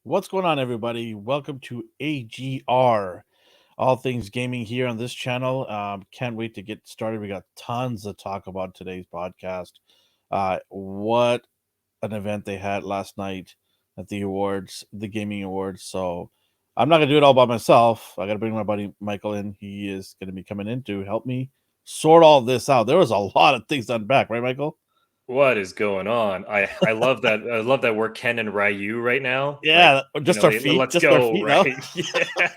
What's going on, everybody? Welcome to AGR, all things gaming here on this channel. Can't wait to get started. We got tons to talk about today's podcast. What an event they had last night at the awards, the gaming awards. So I'm not gonna do it all by myself. I gotta bring my buddy Michael in. He is gonna be coming in to help me sort all this out. There was a lot of things to unpack, right, Michael? What is going on? I love that. I love that we're Ken and Ryu right now. Yeah, just our feet, Let's just our go, feet. No, right? Yeah.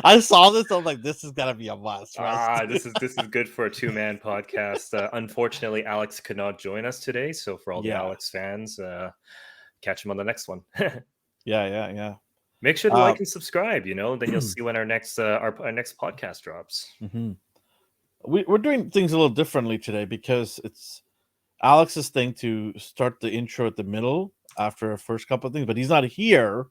I saw this. I was like, this is gonna be a must for us. This is good for a two-man podcast. Unfortunately, Alex could not join us today, so for all the Yeah, Alex fans, catch him on the next one. yeah. Make sure to Uh, like and subscribe. Then you'll see when our next podcast drops. mhm. We're doing things a little differently today because it's Alex's thing to start the intro at the middle after our first couple of things, but he's not here,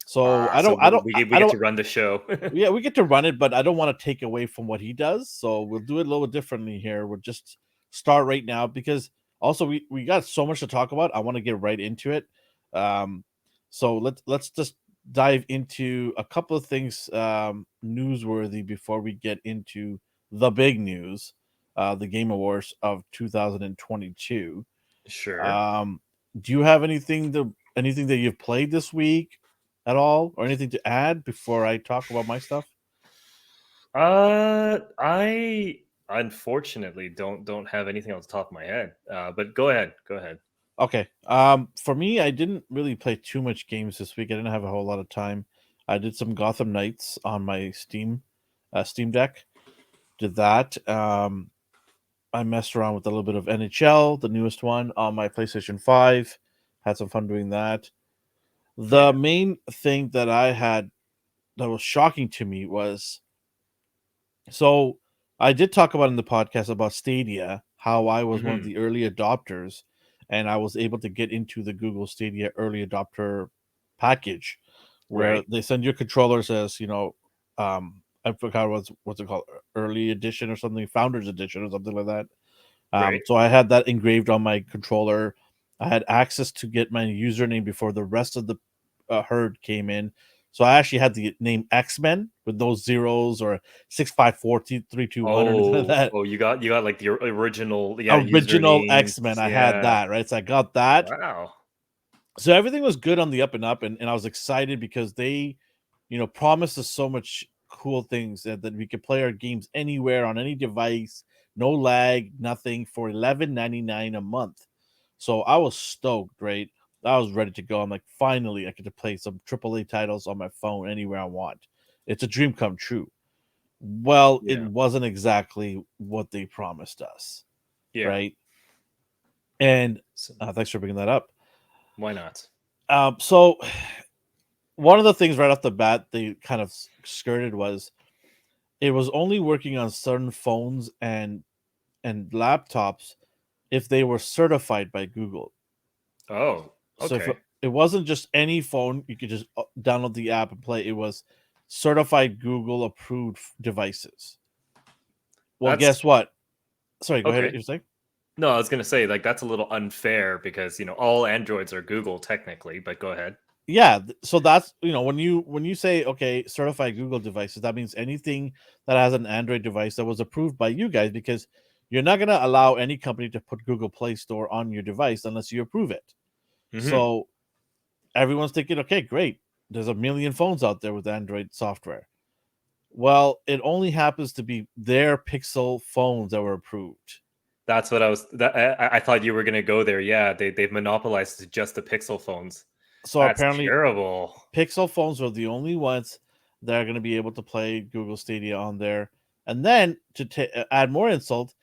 so I So don't, I don't, we I get don't. to run the show. Yeah, we get to run it, but I don't want to take away from what he does, so we'll do it a little differently here. We'll just start right now because also we got so much to talk about. I want to get right into it. Um, so let's just dive into a couple of things newsworthy before we get into the big news, the Game Awards of 2022. Sure. Um, do you have anything that you've played this week at all, or anything to add before I talk about my stuff? I unfortunately don't have anything on the top of my head. But go ahead, go ahead. Okay. For me, I didn't really play too much games this week. I didn't have a whole lot of time. I did some Gotham Knights on my Steam Deck. Did that. I messed around with a little bit of NHL, the newest one, on my PlayStation 5. Had some fun doing that. The Yeah. main thing that I had that was shocking to me was, so I did talk about in the podcast about Stadia, how I was one of Hmm. the early adopters and I was able to get into the Google Stadia early adopter package where Right. they send your controllers as, I forgot what's it called, early edition or something, founders edition or something like that. Right. So I had that engraved on my controller. I had access to get my username before the rest of the herd came in. So I actually had the name X Men with those zeros or 654 3 2 1 or anything like that. You got like the original, yeah, Original usernames. X Men. I had Yeah. that, right? So I got that. Wow. So everything was good on the up and up, and I was excited because they, promised us so much cool things that we could play our games anywhere on any device, no lag, nothing for 11.99 a month. So I was stoked, right? I was ready to go. I'm like, finally, I get to play some AAA titles on my phone anywhere I want. It's a dream come true. Well, it Yeah. wasn't exactly what they promised us, Yeah. right? And So, thanks for bringing that up. why not? So one of the things right off the bat they kind of skirted was it was only working on certain phones and laptops if they were certified by Google. Oh, So if okay. it wasn't just any phone, you could just download the app and play. It was certified Google approved devices. Well, That's guess what? Sorry, go ahead. okay. You're saying? No, I was gonna say like that's a little unfair because all Androids are Google technically, but go ahead. Yeah. So that's when you say okay, certified Google devices, that means anything that has an Android device that was approved by you guys because you're not gonna allow any company to put Google Play Store on your device unless you approve it. Hmm. So everyone's thinking, okay, great. There's a million phones out there with Android software. Well, it only happens to be their Pixel phones that were approved. That's what I was. I thought you were gonna go there. Yeah, they've monopolized just the Pixel phones. So That's apparently, terrible. Pixel phones are the only ones that are going to be able to play Google Stadia on there. And then to add more insult,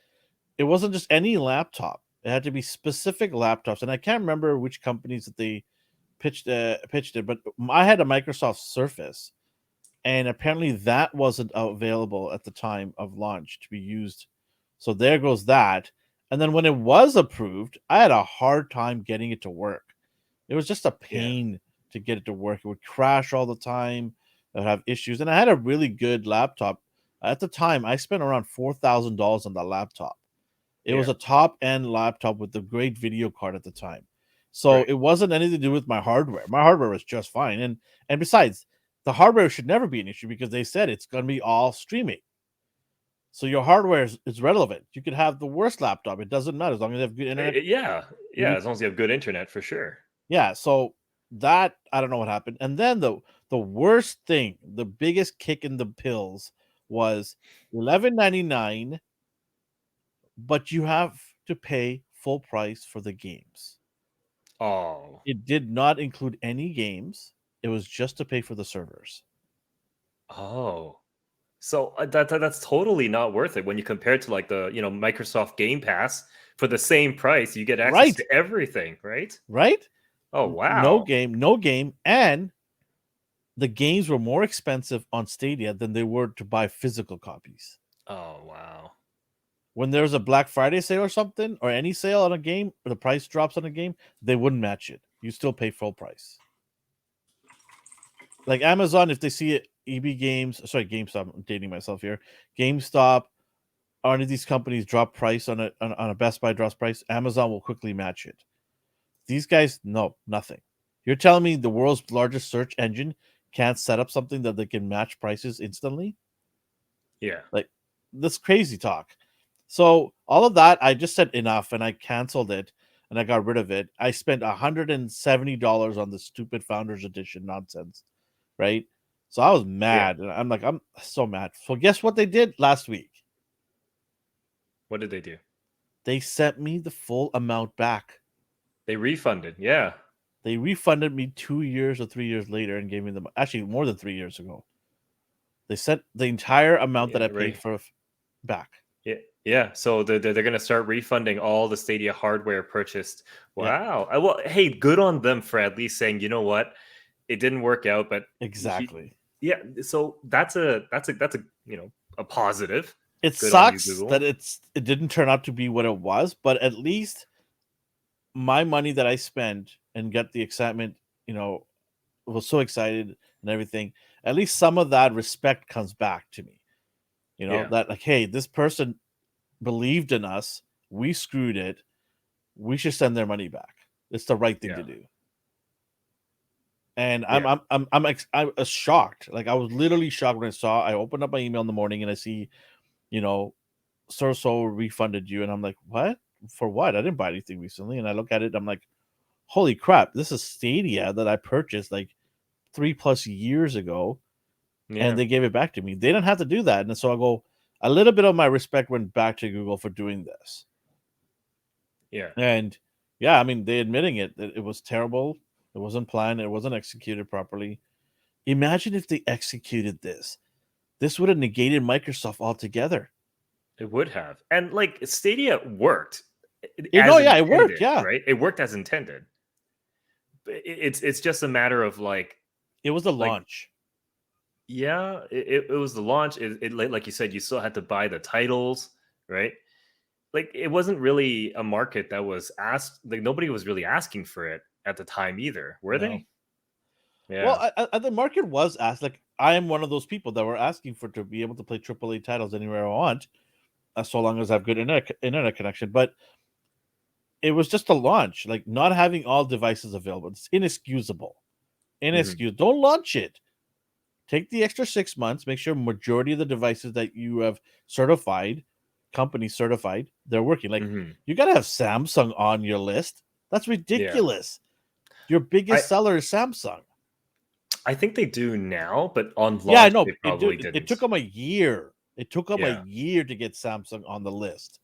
it wasn't just any laptop; it had to be specific laptops. And I can't remember which companies that they pitched it, but I had a Microsoft Surface, and apparently that wasn't available at the time of launch to be used. So there goes that. And then when it was approved, I had a hard time getting it to work. It was just a Yeah. pain to get it to work. It would crash all the time. It would have issues. And I had a really good laptop. At the time, I spent around $4,000 on the laptop. It was Yeah. a top end laptop with a great video card at the time. So Right. it wasn't anything to do with my hardware. My hardware was just fine. And besides, the hardware should never be an issue because they said it's going to be all streaming. So your hardware is relevant. You could have the worst laptop. It doesn't matter as long as you have good internet. Yeah, yeah. You, As long as you have good internet, for sure. yeah. So that I don't know what happened. And then the worst thing, the biggest kick in the pills was 11.99, but you have to pay full price for the games. Oh, It did not include any games. It was just to pay for the servers. oh. So that's totally not worth it when you compare it to like the Microsoft Game Pass for the same price. You get access Right. to everything, right? Right? Oh No wow. game, no game, and the games were more expensive on Stadia than they were to buy physical copies. Oh wow. When there's a Black Friday sale or something, or any sale on a game, or the price drops on a game, they wouldn't match it. You still pay full price. Like Amazon, if they see it, EB Games, sorry, GameStop, I'm dating myself here. GameStop, or any of these companies drop price on a Best Buy drops price, Amazon will quickly match it. These guys, no, nothing. You're telling me the world's largest search engine can't set up something that they can match prices instantly? Yeah. Like, that's crazy talk. So all of that, I just said enough, and I canceled it, and I got rid of it. I spent $170 on the stupid Founders Edition nonsense, right? So I was Yeah. mad, and I'm so mad. So guess what they did last week? What did they do? They sent me the full amount back. They refunded. Yeah. They refunded me 2 years or 3 years later and gave me the actually more than 3 years ago. They sent the entire amount that Yeah. I paid Right. for back. Yeah. Yeah. So they're going to start refunding all the Stadia hardware purchased. Yeah, Wow. Well, hey, good on them for at least saying, you know what, it didn't work out, but exactly. yeah. So that's a a positive. It Good on you, sucks that Google. it didn't turn out to be what it was, but at least my money that I spent and got the excitement, was so excited and everything. At least some of that respect comes back to me. Yeah. That like, hey, this person believed in us. We screwed it. We should send their money back. It's the right thing to Yeah. do. And Yeah. I was shocked. Like I was literally shocked when I saw. I opened up my email in the morning and I see, you know, so refunded you, and I'm like, what? For what? I didn't buy anything recently. And I look at it, I'm like, holy crap! This is Stadia that I purchased like 3+ years ago, and Yeah. they gave it back to me. They didn't have to do that, and so I go. A little bit of my respect went back to Google for doing this, Yeah. and yeah, I mean, they admitting it was terrible. It wasn't planned. It wasn't executed properly. Imagine if they executed this. This would have negated Microsoft altogether. It would have. And like Stadia worked No, as yeah, it worked. intended, Yeah, right? It worked as intended. It's just a matter of it was a like launch. yeah, it was the launch. It like you said, you still had to buy the titles, right? Like it wasn't really a market that was asked. Like nobody was really asking for it at the time either, were No. they? Yeah. Well, the market was asked. Like, I am one of those people that were asking for to be able to play AAA titles anywhere I want, so long as I have good internet connection. But it was just a launch. Like, not having all devices available, it's inexcusable. Hmm. Inexcusable. Don't launch it. Take the extra 6 months. Make sure majority of the devices that you have certified, company certified, they're working. Like, Hmm. you gotta have Samsung on your list. That's Yeah. ridiculous. Your I biggest seller is Samsung. I think they do now, but on Yeah, I launch know. they probably It didn't. took them a year. It took them a Yeah. year to get Samsung on the list.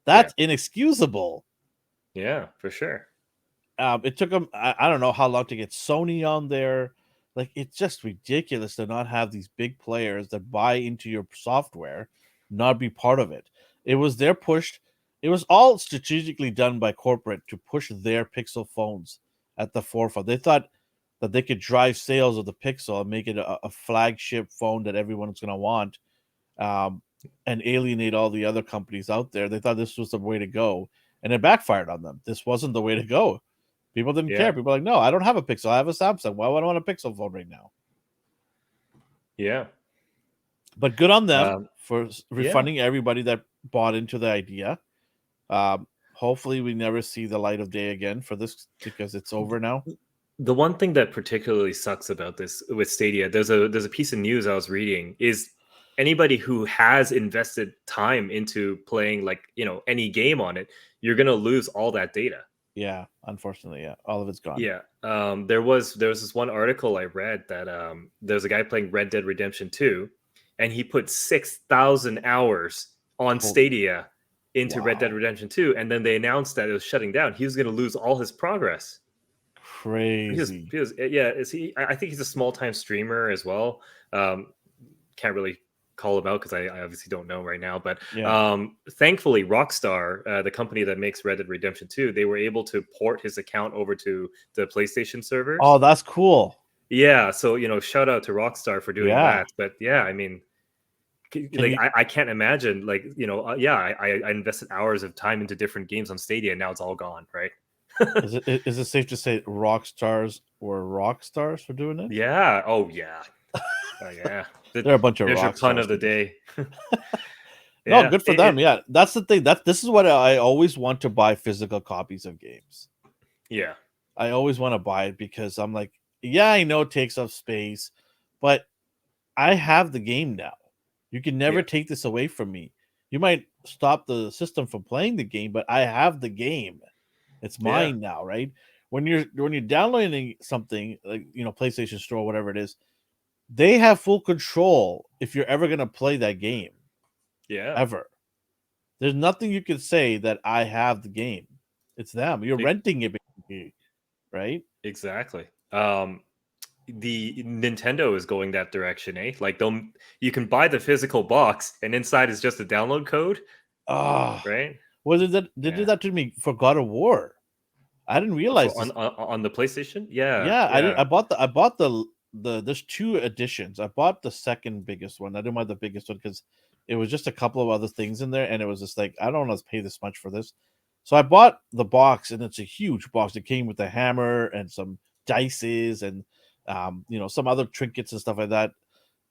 Yeah. That's inexcusable. Yeah, for sure. It took them, I don't know how long to get Sony on there. Like, it's just ridiculous to not have these big players that buy into your software not be part of it. It was their push. It was all strategically done by corporate to push their Pixel phones at the forefront. They thought that they could drive sales of the Pixel and make it a flagship phone that everyone's going to want, um, and alienate all the other companies out there. They thought this was the way to go, and it backfired on them. This wasn't the way to go. People didn't care. Yeah. People were like, no, I don't have a Pixel. I have a Samsung. Why would I want a Pixel phone right now? Yeah. But good on them Um, for yeah. refunding everybody that bought into the idea. Um, hopefully we never see the light of day again for this because it's over now. The one thing that particularly sucks about this with Stadia, there's a piece of news I was reading, is anybody who has invested time into playing, like, any game on it, you're gonna lose all that data. Yeah, unfortunately, yeah, all of it's gone. Yeah. There was this one article I read that there's a guy playing Red Dead Redemption 2, and he put 6,000 hours on Holy- Stadia into Red Dead wow, Redemption 2, and then they announced that it was shutting down. He was going to lose all his progress. crazy. Yeah, is he? I think he's a small time streamer as well. Can't really call him out because I obviously don't know right now. But Yeah. thankfully, Rockstar, the company that makes Red Dead Redemption 2, they were able to port his account over to the PlayStation servers. Oh, that's cool. Yeah, so shout out to Rockstar for doing Yeah. that. But yeah, I mean, Can like you, I can't imagine, like, yeah, I invested hours of time into different games on Stadia, and now it's all gone, right? is it safe to say rock stars were rock stars for doing it? Yeah. Oh yeah. Oh yeah. They're a bunch of There's your rock pun stars. of the day. No, Yeah. good for them. Yeah, that's the thing. This is what I always want to buy physical copies of games. Yeah. I always want to buy it because I'm like, yeah, I know it takes up space, but I have the game now. You can never Yeah. take this away from me. You might stop the system from playing the game, but I have the game. It's Yeah. mine now, right? When you're downloading something like PlayStation Store, whatever it is, they have full control if you're ever gonna play that game. Yeah. Ever. There's nothing you can say that I have the game. It's them. You're E- renting it, basically, right? Exactly. The Nintendo is going that direction, eh? Like, you can buy the physical box, and inside is just a download code, Ah, right? was it that they did Yeah. that to me for God of War? I didn't realize For this. on the PlayStation. Yeah. Yeah, I did. Yeah. I bought the. There's two editions. I bought the second biggest one. I didn't buy the biggest one because it was just a couple of other things in there, and it was just like I don't want to pay this much for this. So I bought the box, and it's a huge box. It came with a hammer and some dices and some other trinkets and stuff like that.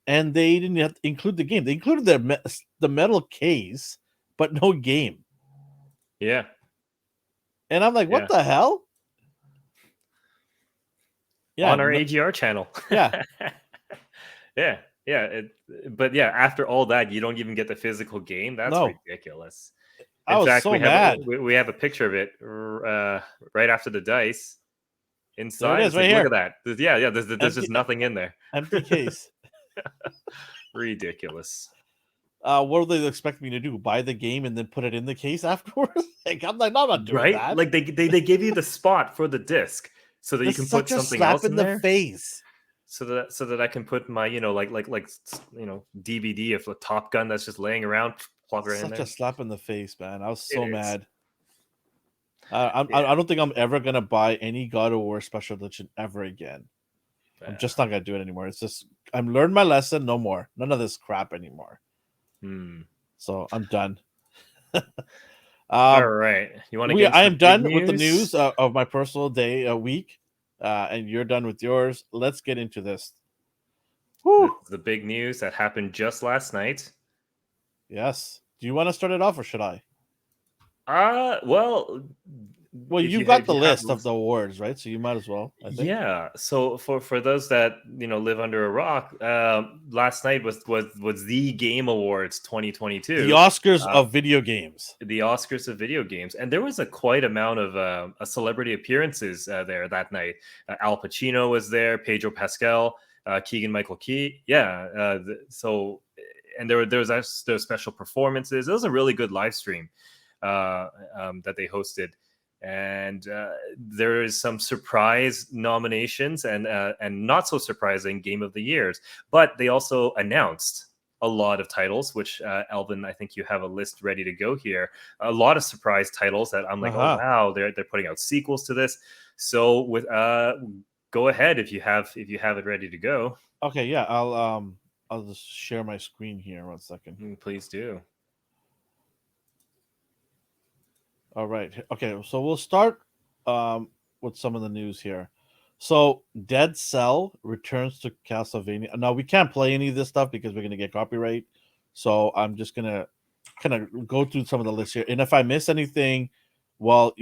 And they didn't have to include the game. They included the metal case, but no game. Yeah. And I'm like, what Yeah. the hell? Yeah, On our AGR channel. yeah. Yeah. Yeah. But yeah, after all that, you don't even get the physical game. That's No, ridiculous. I In was fact, so mad. we have a picture of it right after the dice There it inside. is, It's right like, look here. at that. Yeah. There's Empty, just nothing in there. empty case. Ridiculous. What do they expect me to do? Buy the game and then put it in the case afterwards? Like I'm not doing Right? that. Like they give you the spot for the disc so that you That's can put such a something slap else in in the there. face. So that I can put my DVD of a Top Gun that's just laying around, plug right in Such there. a slap in the face, man. I was It so is. mad. Yeah. I don't think I'm ever gonna buy any God of War special edition ever again. I'm Yeah. just not gonna do it anymore. It's just I've learned my lesson. No more. None of this crap anymore. Hmm. So I'm done. All right. You want to get into I the am big done with the news news? of my personal day a week, and you're done with yours. Let's get into this. This Whew. is the big news that happened just last night. Yes. Do you want to start it off or should I? Well, Well, if you you got if the you have list of the awards, right? So you might as well, I think. yeah. So for those that live under a rock, last night was the Game Awards The 2022. Oscars of video games. The Oscars of video games, and there was a quite amount of celebrity appearances there that night. Al Pacino was there, Pedro Pascal, Keegan Michael Key. Yeah, and there was special performances. It was a really good live stream that they hosted, and there is some surprise nominations and not so surprising Game of the Years, but they also announced a lot of titles, which Elvin, I think you have a list ready to go here. A lot of surprise titles that I'm like, oh wow, they're putting out sequels to this. So with go ahead if you have it ready to go. Okay, yeah, I'll just share my screen here 1 second. Please do. All right. Okay, so we'll start with some of the news here. So Dead Cell returns to Castlevania. Now we can't play any of this stuff because we're gonna get copyright. So I'm just gonna kind of go through some of the lists here. And if I miss anything, Well,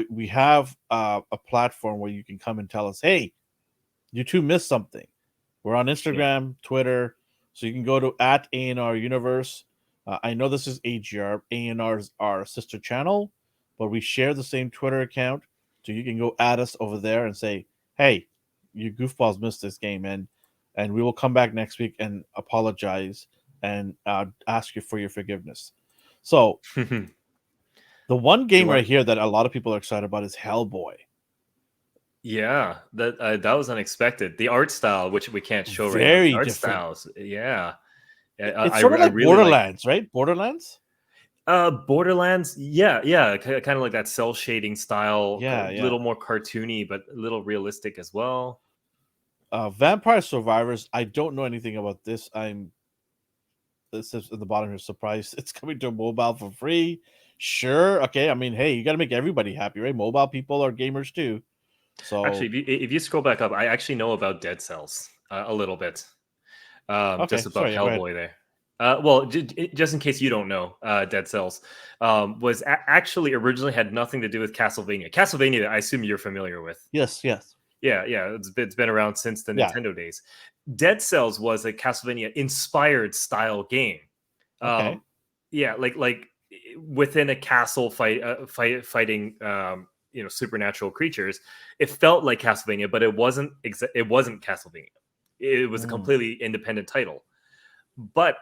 we have a platform where you can come and tell us, hey, you two missed something. We're on Yeah. Instagram, Twitter, so you can go to at ANR Universe. I know this is AGR. ANR is our sister channel, but we share the same Twitter account, so you can go at us over there and say, "Hey, you goofballs missed this game," and we will come back next week and apologize and ask you for your forgiveness. So the one You game right want? here that a lot of people are excited about is Hellboy. Yeah, that was unexpected. The art style, which we can't show right now, the Very art different. styles, yeah. It's sort of I like really like Borderlands, right? Borderlands. Borderlands. Yeah, yeah, kind of like that cell shading style, a Yeah, yeah. little more cartoony, but a little realistic as well. Vampire Survivors. I don't know anything about this. This is at the bottom here. Surprised it's coming to mobile for free. Sure. Okay. I mean, hey, you got to make everybody happy, right? Mobile people are gamers too. Actually, So if you scroll back up, I actually know about Dead Cells a little bit, okay. just above Sorry. Yeah. Go ahead. Hellboy there. Well, just in case you don't know, Dead Cells was actually originally had nothing to do with Castlevania. Castlevania, I assume you're familiar with. Yes. Yes. Yeah, yeah, it's been around since the Yeah. Nintendo days. Dead Cells was a Castlevania inspired style game. Okay. Um, yeah, within a castle fighting supernatural creatures. It felt like Castlevania, but it wasn't. It wasn't Castlevania. It was a Mm. completely independent title. But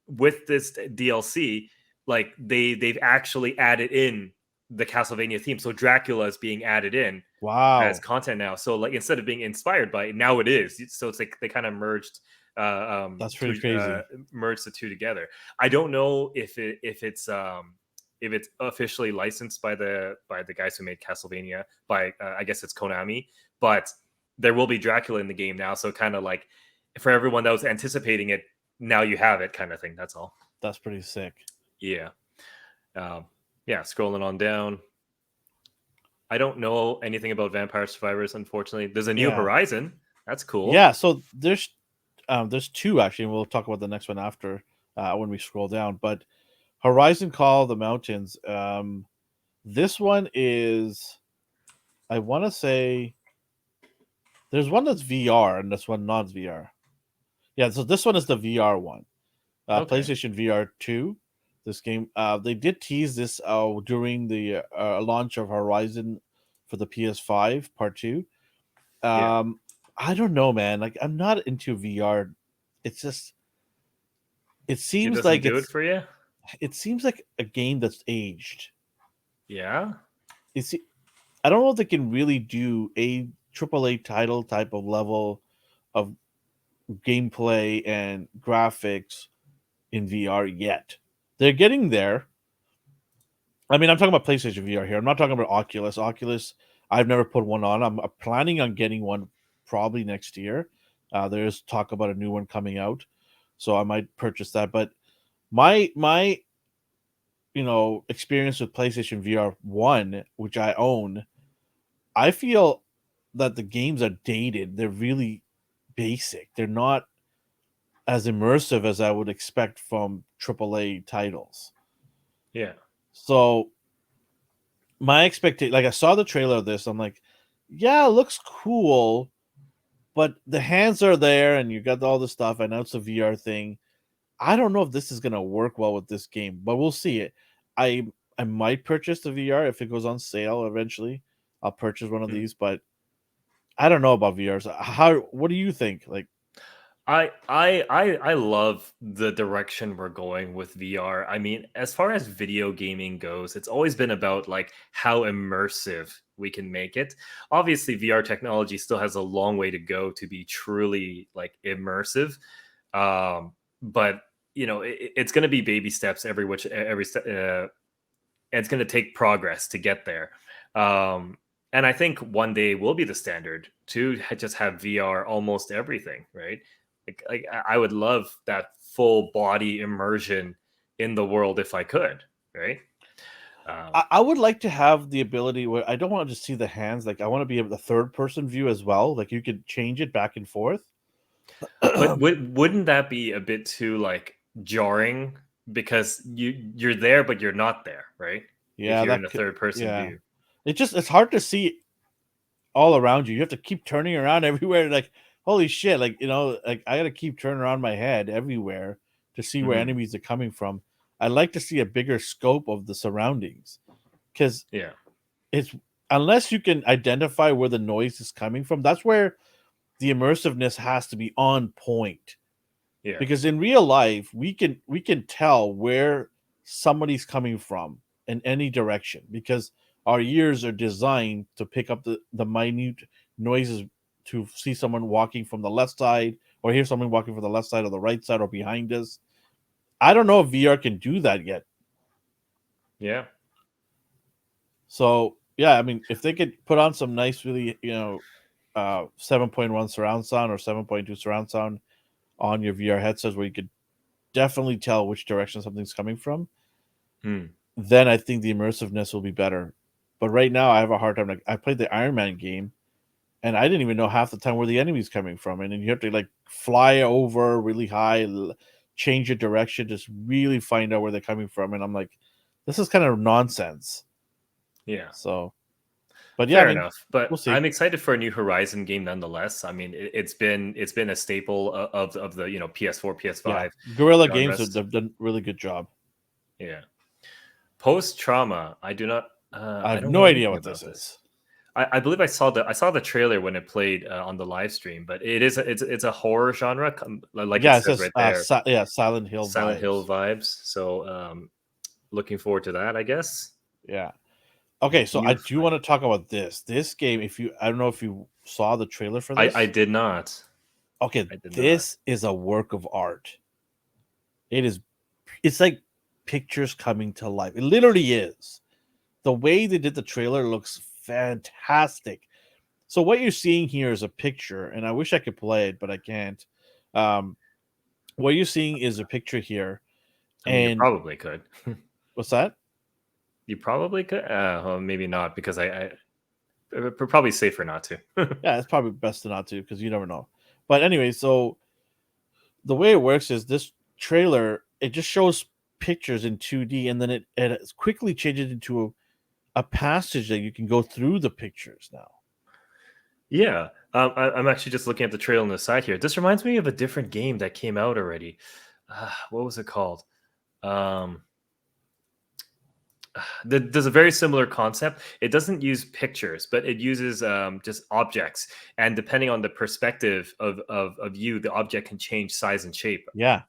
with this DLC, like they've actually added in the Castlevania theme. So Dracula is being added in as Wow. content now. So like instead of being inspired by it, now it is. So it's like they kind of That's pretty crazy. merged the two together. I don't know if it's officially licensed by the guys who made Castlevania by I guess it's Konami, but there will be Dracula in the game now. So kind of like for everyone that was anticipating it, now you have it kind of thing. That's all. That's pretty sick. Yeah. Um, yeah. Scrolling on down. I don't know anything about Vampire Survivors, unfortunately. There's a new Yeah. Horizon. That's cool. Yeah. So there's two actually, and we'll talk about the next one after when we scroll down. But Horizon Call of the Mountains. This one is, I want to say, there's one that's VR and this one not VR. Yeah, so this one is the VR one. Okay. PlayStation VR 2. This game, they did tease this during the launch of Horizon for the PS5 Part 2. Yeah. Um, I don't know, man. Like, I'm not into VR. It's just, it It seems doesn't like do it for you. it seems like a game that's aged. Yeah. It's, I don't know if they can really do a AAA title type of level of gameplay and graphics in VR yet. They're getting there. I mean, I'm talking about PlayStation VR here. I'm not talking about Oculus. Oculus, I've never put one on. I'm planning on getting one probably next year. There's talk about a new one coming out, so I might purchase that. But my experience with PlayStation VR One, which I own, I feel that the games are dated. They're really basic. They're not as immersive as I would expect from AAA titles. Yeah. So my expectation, like I saw the trailer of this, I'm like, yeah, it looks cool, but the hands are there and you got all the stuff. I know it's a VR thing. I don't know if this is gonna work well with this game, but we'll see it. I I might purchase the VR if it goes on sale eventually. I'll purchase one of Mm. these, but I don't know about VRs. How? What do you think? Like, I love the direction we're going with VR. I mean, as far as video gaming goes, it's always been about like how immersive we can make it. Obviously, VR technology still has a long way to go to be truly like immersive. But it's going to be baby steps every step. And it's going to take progress to get there. Um, and I think one day will be the standard to just have VR almost everything, right? Like I would love that full body immersion in the world if I could, right? Um, I would like to have the ability where I don't want to just see the hands. Like, I want to be able the third person view as well. Like, you could change it back and forth. but wouldn't that be a bit too like jarring because you're there but you're not there, right? If Yeah, you're in a third person yeah. view. it's hard to see all around you. You have to keep turning around everywhere. Like, holy shit! Like, like I gotta keep turning around my head everywhere to see where Hmm. enemies are coming from. I like to see a bigger scope of the surroundings because Yeah. it's unless you can identify where the noise is coming from. That's where the immersiveness has to be on point. Yeah. Because in real life, we can tell where somebody's coming from in any direction because our ears are designed to pick up the minute noises to see someone walking from the left side or hear someone walking from the left side or the right side or behind us. I don't know if VR can do that yet. Yeah. So yeah, I mean, if they could put on some nice, really, 7.1 surround sound or 7.2 surround sound on your VR headsets, where you could definitely tell which direction something's coming from, Hmm. then I think the immersiveness will be better. But right now, I have a hard time. Like, I played the Iron Man game, and I didn't even know half the time where the enemy's coming from, and then you have to like fly over really high, change your direction, just really find out where they're coming from. And I'm like, this is kind of nonsense. Yeah. So, but yeah, I Fair mean, enough, but we'll see. I'm excited for a new Horizon game nonetheless. I mean, it's been a staple of the PS4, Yeah, PS5 Guerrilla Games have genres. they've done a really good job. Yeah. Post trauma. I I have don't no know idea anything what this about this. is. I believe I saw the trailer when it played on the live stream, but it's a horror genre, like it Yeah, it says says right there, Silent Hill Silent Hill vibes. vibes. So looking forward to that, I guess. Yeah. Okay, so I do want Beautifying. to talk about this. This game, if you I don't know if you saw the trailer for I this. did not. Okay, I did not. this is a work of art. It is it's like pictures coming to life. It literally is. The way they did the trailer looks fantastic. So what you're seeing here is a picture, and I wish I could play it, but I can't. Um, what you're seeing is a picture here, I mean, you and probably could. what's that? You probably could. Well, maybe not because probably safer not to. Yeah, it's probably best to not to because you never know. But anyway, so the way it works is this trailer it just shows pictures in 2D, and then it quickly changes into a passage that you can go through the pictures now. Yeah, I'm actually just looking at the trail on the side here. This reminds me of a different game that came out already. What was it called? Um, there's a very similar concept. It doesn't use pictures, but it uses just objects, and depending on the perspective of you, the object can change size and shape. Yeah,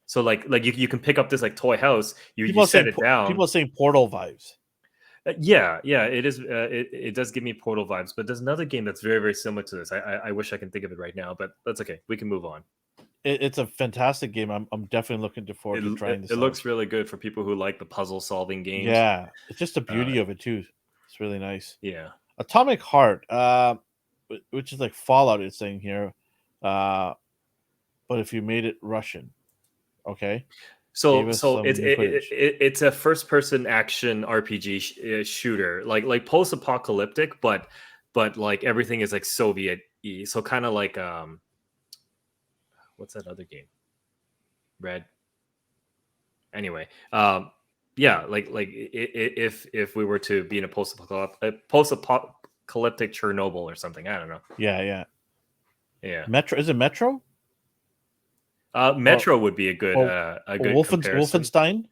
So like you can pick up this like toy house, you set it People down. are saying Portal vibes. Yeah, it is. It does give me Portal vibes, but there's another game that's very, very similar to this. I wish I can think of it right now, but that's okay. We can move on. It's a fantastic game. I'm definitely looking forward It, to it trying it this out. looks really good for people who like the puzzle solving games. Yeah, it's just the Uh, beauty of it too. It's really nice. yeah. Atomic Heart, which is like Fallout. It's saying here, uh, but if you made it Russian, okay, gave So us so some new footage. it's a first person action RPG shooter, like post apocalyptic, but like everything is like Soviet. So kind of like what's that other game? Red. Anyway, yeah, if we were to be in a post apocalyptic Chernobyl or something, I don't know. Yeah, yeah. Yeah, Metro is it Metro or Metro would be a good or, a or good comparison. Wolfenstein?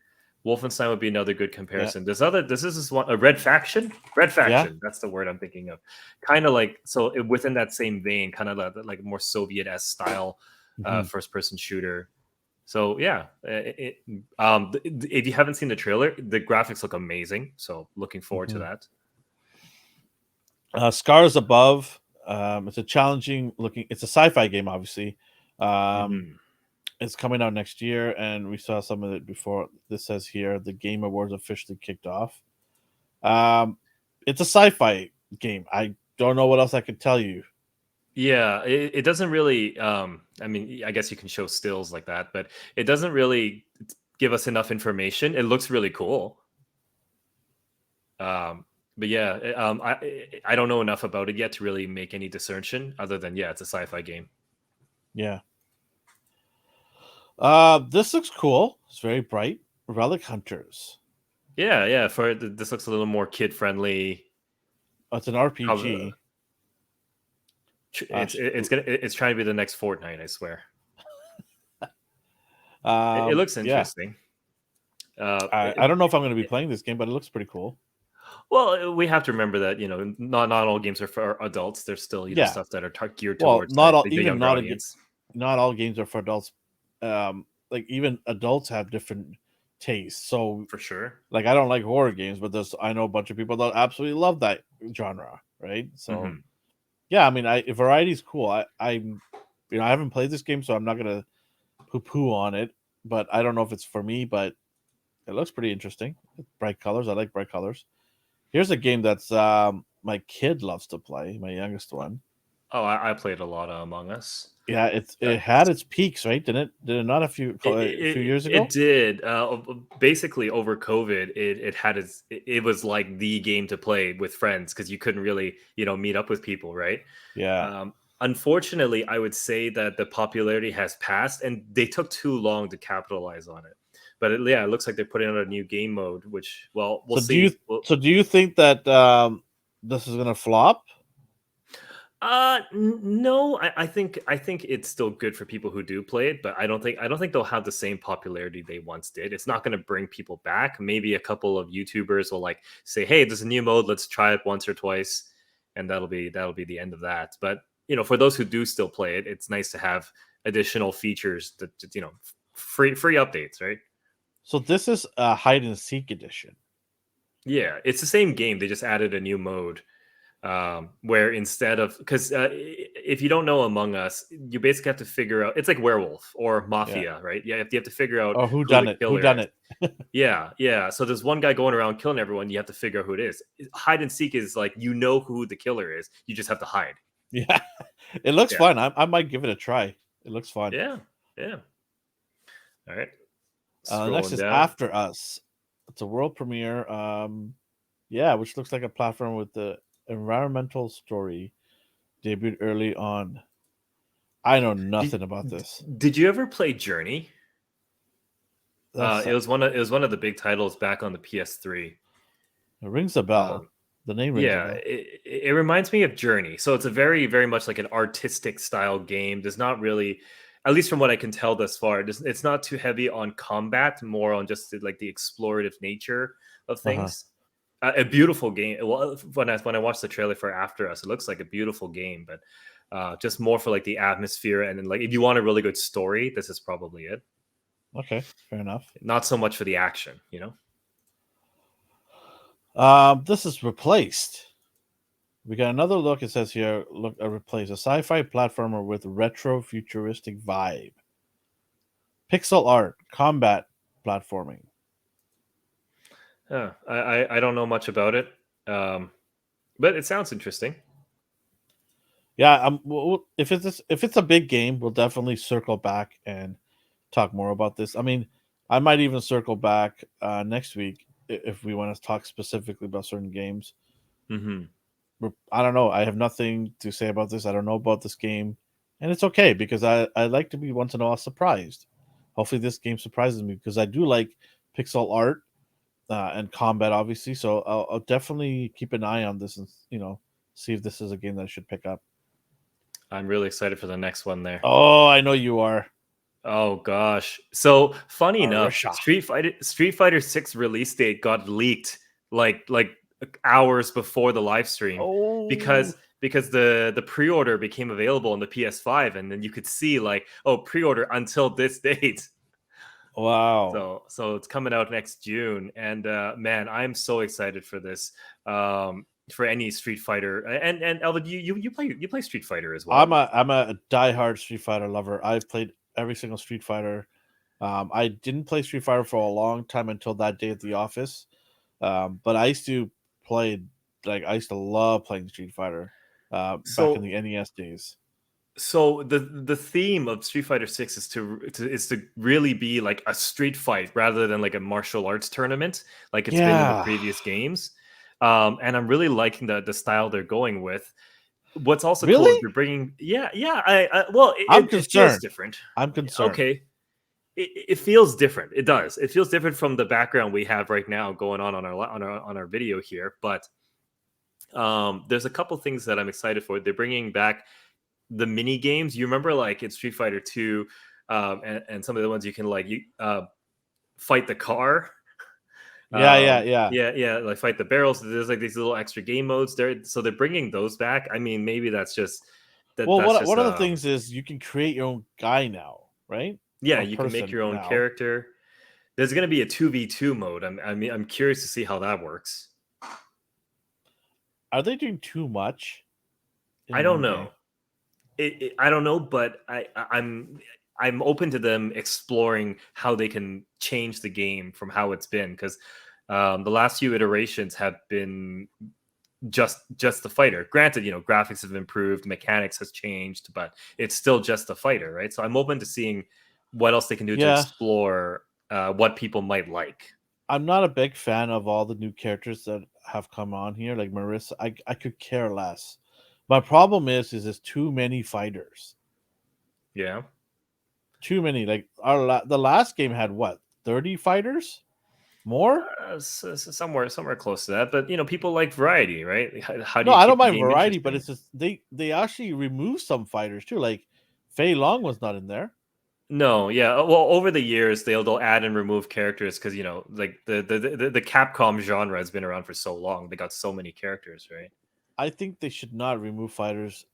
Wolfenstein would be another good Yeah, comparison. There's other. This is this one a Red Faction. Red yeah. Faction. That's the word I'm thinking of. Kind of like so within that same vein, kind of like more Soviet s style Mhm. first person shooter. So yeah, if you haven't seen the trailer, the graphics look amazing. So looking forward to Mhm. that. Scars Above. It's a challenging looking. It's a sci-fi game, obviously. Um, Hmm. it's coming out next year, and we saw some of it before. This says here the Game Awards officially kicked off. Um, it's a sci-fi game. I don't know what else I could tell you. Yeah, it doesn't really. I mean, I guess you can show stills like that, but it doesn't really give us enough information. It looks really cool. Um, but yeah, I don't know enough about it yet to really make any discernment other than yeah, it's a sci-fi game. Yeah. This looks cool. It's very bright. Relic Hunters. Yeah, yeah. This looks a little more kid friendly. It's an How RPG. it's trying to be the next Fortnite, I swear. It looks Yeah. interesting. I don't know if I'm going to be playing this game, but it looks pretty cool. Well, we have to remember that not all games are for adults. There's still Yeah. geared Well, towards not all, the even younger audience. not all games are for adults. Like even adults have different tastes. So, For sure. like, I don't like horror games, but I know a bunch of people that absolutely love that genre, right? So, Mhm. yeah, I mean, variety is cool. I haven't played this game, so I'm not gonna poo poo on it. But I don't know if it's for me. But it looks pretty interesting. Bright colors. I like bright colors. Here's a game that's my kid loves to play. My youngest one. Oh, I played a lot of Among Us. Yeah, it had its peaks, right? Didn't it? Did it not a few years It ago? did. Basically, over COVID, it was like the game to play with friends because you couldn't really meet up with people, right? Yeah. Um, Unfortunately, I would say that the popularity has passed, and they took too long to capitalize on it. But yeah, it looks like they're putting out a new game mode, which, well, we'll So do you see. Well, do you think that this is gonna flop? no, I think it's still good for people who do play it, but I don't think they'll have the same popularity they once did. It's not going to bring people back. Maybe a couple of YouTubers will like say, "Hey, there's a new mode. Let's try it once or twice," and that'll be the end of that. But for those who do still play it, it's nice to have additional features that free updates, right? So this is a hide and seek edition. Yeah, it's the same game. They just added a new mode where instead of because if you don't know Among Us, you basically have to figure out it's like Werewolf or Yeah. Mafia, right? Yeah, you have to figure out Oh, who who done the it? Who killer done is. it? Yeah, yeah. So there's one guy going around killing everyone. You have to figure out who it is. Hide and seek is like who the killer is. You just have to hide. Yeah. It looks Yeah, fun. I might give it a try. It looks fun. yeah, yeah. All right, Next scrolling is down. After Us. It's a world premiere. Yeah, which looks like a platform with the environmental story debuted early on. I know Did nothing about this. did you ever play Journey? That's It was one of the big titles back on the PS3. it rings a bell. Um, The name rings a Yeah, bell. it reminds me of Journey. So it's a very, very much like an artistic style game. There's not really, at least from what I can tell thus far, it's not too heavy on combat, more on just like the explorative nature of Uh huh. things. A beautiful game. Well, when I watched the trailer for After Us, it looks like a beautiful game, but just more for like the atmosphere and then like if you want a really good story, this is probably it. Okay, fair enough. Not so much for the action. This is Replaced. We got another look. It says here, look, replace a sci-fi platformer with retro futuristic vibe, pixel art, combat platforming. I don't know much about it, um, but it sounds interesting. Yeah, if it's a big game, we'll definitely circle back and talk more about this. I mean, I might even circle back next week if we want to talk specifically about certain games. Hmm. I don't know. I have nothing to say about this. I don't know about this game, and it's okay because I like to be once in a while surprised. Hopefully, this game surprises me because I do like pixel art and combat, obviously. So I'll definitely keep an eye on this and see if this is a game that I should pick up. I'm really excited for the next one there. Oh, I know you are, Oh gosh. So funny enough, Russia. Street Fighter 6 release date got leaked like hours before the live stream Oh, because the pre-order became available on the PS5 and then you could see like, oh, pre-order until this date. wow. So it's coming out next June and man, I'm so excited for this. For any Street Fighter and Elvin, you play Street Fighter as well? I'm a diehard Street Fighter lover. I've played every single Street Fighter. I didn't play Street Fighter for a long time until that day at the office. But I used to play I used to love playing Street Fighter back in So the NES days. So the theme of Street Fighter 6 is to really be like a street fight rather than like a martial arts tournament like it's been in the Yeah. previous games. And I'm really liking the style they're going with. What's also cool is Really? they're bringing yeah I well I'm it feels concerned. different. I'm concerned. Okay, it feels different. It does. It feels different from the background we have right now going on our video here, but There's a couple things that I'm excited for. They're bringing back the mini games. You remember, like in Street Fighter 2, and some of the ones you can like you fight the car. Yeah. Yeah, like fight the barrels. There's like these little extra game modes there, so they're bringing those back. I mean, maybe that's just Well, that's just one of the things is you can create your own guy now, right? yeah, Or you can make person your own now. character. There's going to be a 2v2 mode. I'm curious to see how that works. Are they doing too much I in don't one game? know. I don't know, but I'm open to them exploring how they can change the game from how it's been, because the last few iterations have been just the fighter. Granted, graphics have improved, mechanics has changed, but it's still just the fighter, right? So I'm open to seeing what else they can do to Yeah, explore what people might like. I'm not a big fan of all the new characters that have come on here, like Marissa. I could care less. My problem is there's too many fighters. Yeah. Too many. Like the last game had what, 30 fighters? More? Somewhere close to that, but people like variety, right? How do No, you I don't keep the mind game variety, but interesting? it's just they actually removed some fighters too. Like Fei Long was not in there. No, yeah. Well, over the years, they'll add and remove characters because like the Capcom genre has been around for so long. They got so many characters, right? I think they should not remove fighters.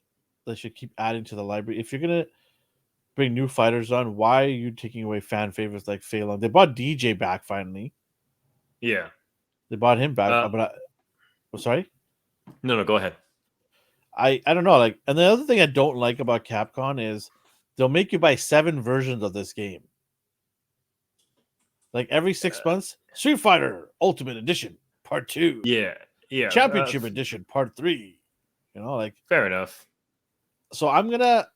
They should keep adding to the library. If you're gonna bring new fighters on, why are you taking away fan favorites like Fei Long? They brought DJ back finally. Yeah. They brought him back, Uh, oh, sorry. no, go ahead. I don't know. Like, and the other thing I don't like about Capcom is they'll make you buy 7 versions of this game. Like every 6 months, Street Fighter Ultimate Edition Part 2, Yeah, yeah. Championship Edition Part 3. Like, Fair enough. so I'm gonna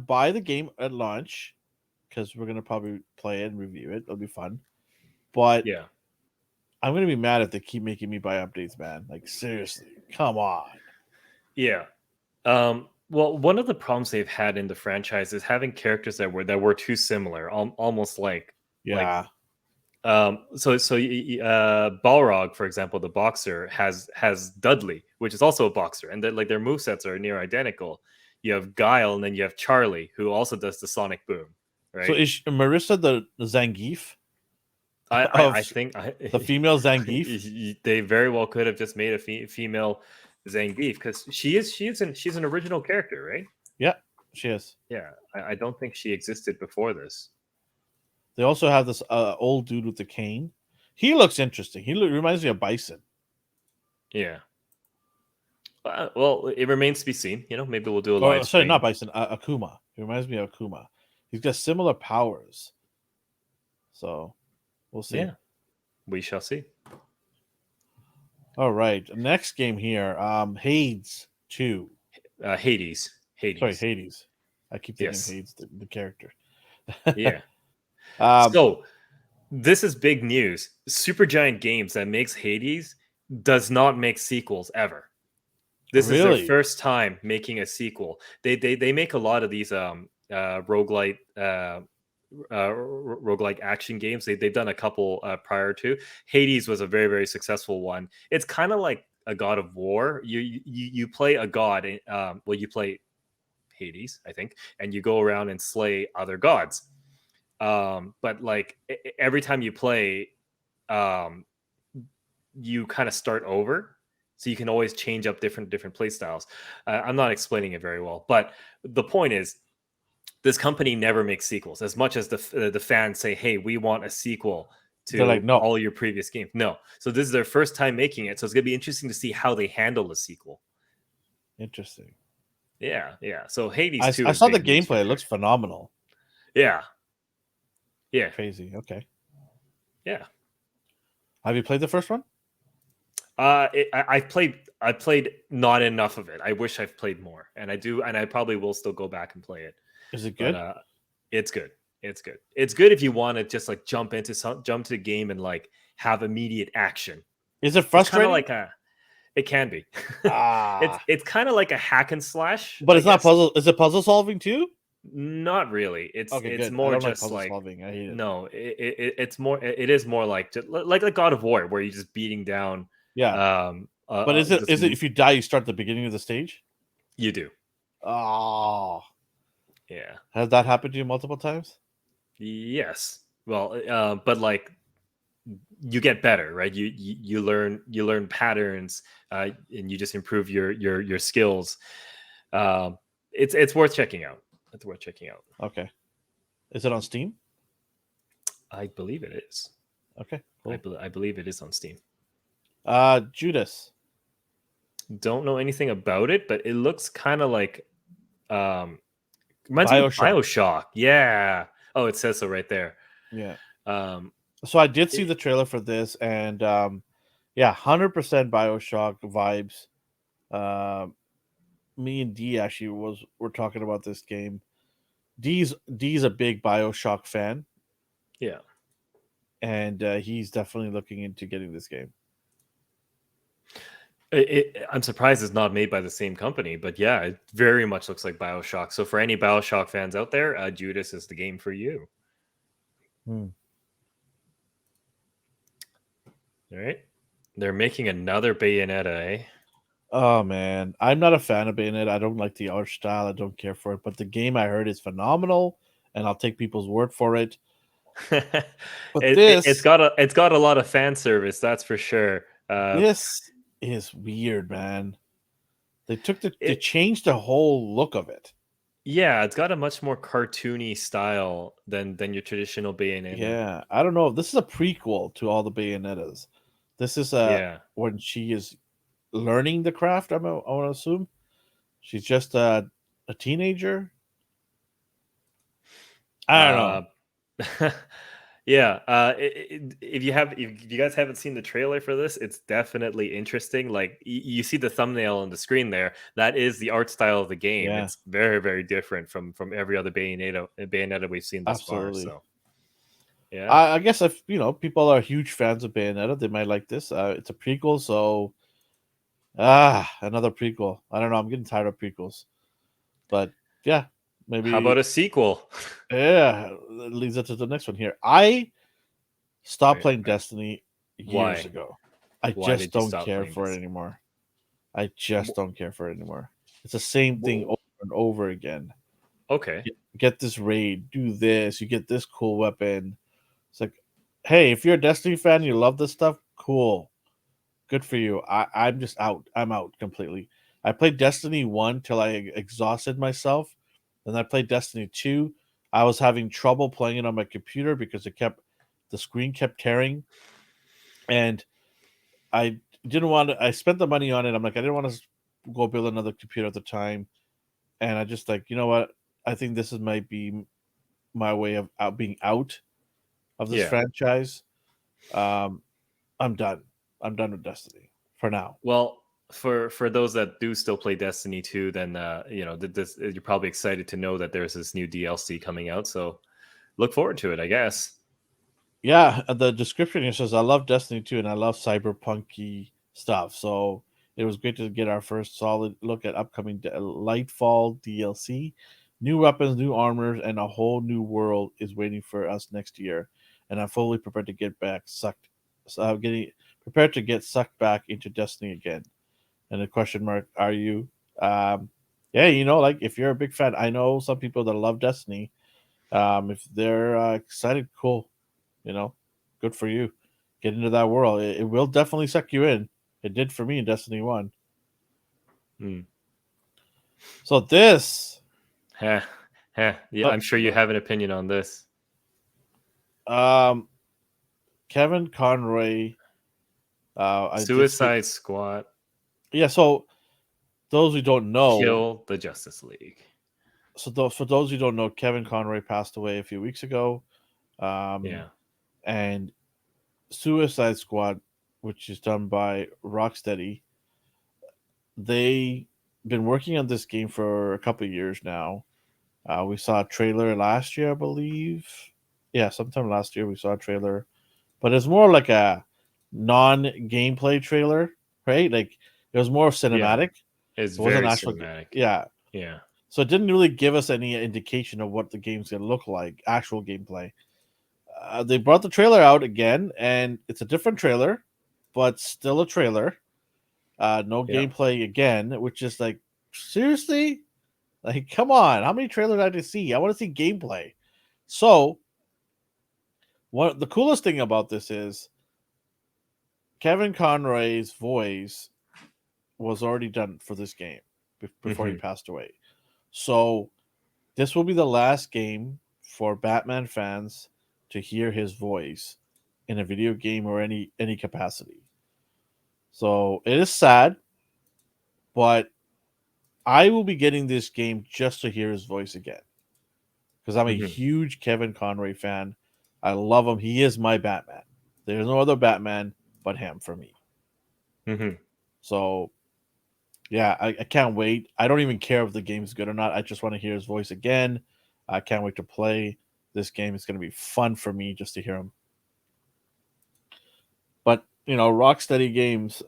buy the game at launch because we're gonna probably play it and review it. It'll be fun. But Yeah, I'm gonna be mad if they keep making me buy updates, man. Like seriously, come on. yeah. Well, one of the problems they've had in the franchise is having characters that were too similar, almost like Yeah, Balrog, for example, the boxer has Dudley, which is also a boxer, and then like their movesets are near identical. You have Guile, and then you have Charlie, who also does the sonic boom, so right? is Marissa the Zangief I of think the female Zangief? they very well could have just made a female Zangief, because she's an original character, right? Yeah, she is. Yeah, I don't think she existed before this. They also have this old dude with the cane. He looks interesting. Reminds me of Bison. Yeah. Well, it remains to be seen. Maybe we'll do a Or live sorry, not stream. Bison. Akuma. He reminds me of Akuma. He's got similar powers. So we'll see. Yeah, we shall see. All right. Next game here. Hades 2. Hades. Sorry, Hades. Hades. I keep thinking of Yes. Hades, the character. Yeah. um, So this is big news. Supergiant Games, that makes Hades, does not make sequels ever. This is their really? first time making a sequel. They make a lot of these roguelite roguelike action games. They've done a couple prior to. Hades was a very, very successful one. It's kind of like a God of War. You play a god. Well, you play Hades, I think, and you go around and slay other gods. But like every time you play, you kind of start over, so you can always change up different play styles. I'm not explaining it very well, but the point is, this company never makes sequels. As much as the fans say, "Hey, we want a sequel They're like, to no. all your previous games," no. So this is their first time making it. So it's gonna be interesting to see how they handle the sequel. Interesting. Yeah. So Hades I 2 is saw the big news for gameplay. It sure. looks phenomenal. Yeah. Yeah. Crazy. Okay. Yeah. Have you played the first one? I played not enough of it. I wish I've played more, and I do, and I probably will still go back and play it. Is it But good? it's good. It's good. It's good if you want to just like jump to the game and like have immediate action. Is it It's kind of frustrating? like it can be. Ah, It's kind of like a hack and slash, but I it's not guess. puzzle. Is it puzzle solving too? Not really. Okay, It's good. I more don't like just puzzle like solving. I hate it. no. It's more. It is more like like a God of War, where you're just beating down Yeah. But is it Just if you die, you start at the beginning of the stage? you do. Oh, Yeah. has that happened to you multiple times? Yes. Well, but like you get better, right? You learn patterns, and you just improve your skills. Um, it's worth checking out. It's worth checking out. Okay. Is it on Steam? I believe it is. Okay, cool. I believe it is on Steam. Judas. Don't know anything about it, but it looks kind of like um, reminds me of BioShock. Bioshock. Yeah. Oh, it says so right there. Yeah. Um, So I did see it- the trailer for this, and yeah, 100% BioShock vibes. Um, Me and D actually were talking about this game. D's a big BioShock fan, yeah. and he's definitely looking into getting this game. I'm surprised it's not made by the same company, but yeah, it very much looks like Bioshock. So for any Bioshock fans out there, Judas is the game for you. Hmm. All right, they're making another Bayonetta. Eh? Oh man, I'm not a fan of Bayonetta. I don't like the art style. I don't care for it. But the game I heard is phenomenal, and I'll take people's word for it. But It's got a lot of fan service, that's for sure. this is weird, man. They It changed the whole look of it. Yeah, it's got a much more cartoony style than your traditional Bayonetta. Yeah, I don't know. This is a prequel to all the Bayonettas. This is Yeah. when she is learning the craft. I want to assume she's just a teenager. I don't know. Uh, yeah. If you guys haven't seen the trailer for this, it's definitely interesting. Like you see the thumbnail on the screen there. That is the art style of the game. Yeah, It's very very different from every other Bayonetta we've seen thus far. absolutely. So yeah, I guess if people are huge fans of Bayonetta, they might like this. It's a prequel, so another prequel. I don't know. I'm getting tired of prequels, but yeah, how about maybe a sequel? yeah. That leads us to the next one here. I stopped Right, playing right. Destiny years Why? ago. I Why just did you don't stop care playing for it this? anymore. I just don't care for it anymore. It's the same thing over and over again. Okay. Get this raid, do this, you get this cool weapon. It's like, hey, if you're a Destiny fan, you love this stuff, cool. Good for you. I'm just out. I'm out completely. I played Destiny 1 till I exhausted myself. Then I played Destiny 2. I was having trouble playing it on my computer because the screen kept tearing. And I didn't want to, I spent the money on it. I'm like, I didn't want to go build another computer at the time. And I just like, you know what? I think this is might be my way of being out of this Yeah. franchise. Um, I'm done. I'm done with Destiny for now. Well, for those that do still play Destiny 2, then this you're probably excited to know that there's this new DLC coming out. So look forward to it, I guess. Yeah, the description here says I love Destiny 2 and I love cyberpunky stuff. So it was great to get our first solid look at upcoming Lightfall DLC. New weapons, new armors, and a whole new world is waiting for us next year. And I'm fully prepared to get back sucked. So I'm getting prepared to get sucked back into Destiny again. And the question mark, are you? Yeah, like if you're a big fan, I know some people that love Destiny. If they're excited, cool. Good for you. Get into that world. It will definitely suck you in. It did for me in Destiny 1. Hmm. So this, Heh, heh. Yeah, uh, I'm sure you have an opinion on this. um, Kevin Conroy, I did see. Suicide Squad Yeah, so those who don't know, kill the Justice League. for those who don't know, Kevin Conroy passed away a few weeks ago. Yeah. And Suicide Squad, which is done by Rocksteady, they been working on this game for a couple of years now. We saw a trailer last year, I believe. Yeah, sometime last year we saw a trailer, but it's more like a non-gameplay trailer, right? Like it was more Yeah. cinematic. It's It wasn't very actual. cinematic. Yeah, Yeah. so it didn't really give us any indication of what the game's gonna look like, actual gameplay. They brought the trailer out again, and it's a different trailer. but still a trailer. No Yeah. gameplay again, which is like, seriously? Like, come on. How many trailers do I have to see? I want to see gameplay. So, the coolest thing about this is Kevin Conroy's voice was already done for this game before he Hmm. passed away. So, this will be the last game for Batman fans to hear his voice in a video game or any capacity. So, it is sad, but I will be getting this game just to hear his voice again because I'm a Hmm. huge Kevin Conroy fan. I love him. He is my Batman. There's no other Batman but him for me. Hmm. So yeah, I can't wait. I don't even care if the game's good or not. I just want to hear his voice again. I can't wait to play this game. It's going to be fun for me just to hear him. But Rocksteady Games,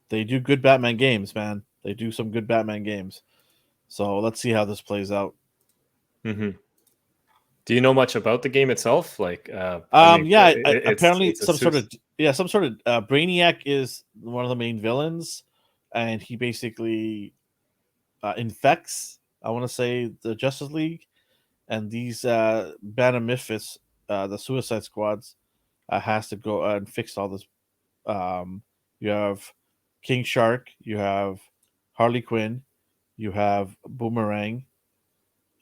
they do good Batman games, man. They do some good Batman games. So let's see how this plays out. Hmm. Do you know much about the game itself? Like, I mean, Yeah, apparently it's a some sort suit. of Brainiac is one of the main villains, and he basically infects. I want to say the Justice League, and these Band of Misfits, the Suicide Squads, has to go and fix all this. You have King Shark, you have Harley Quinn, you have Boomerang,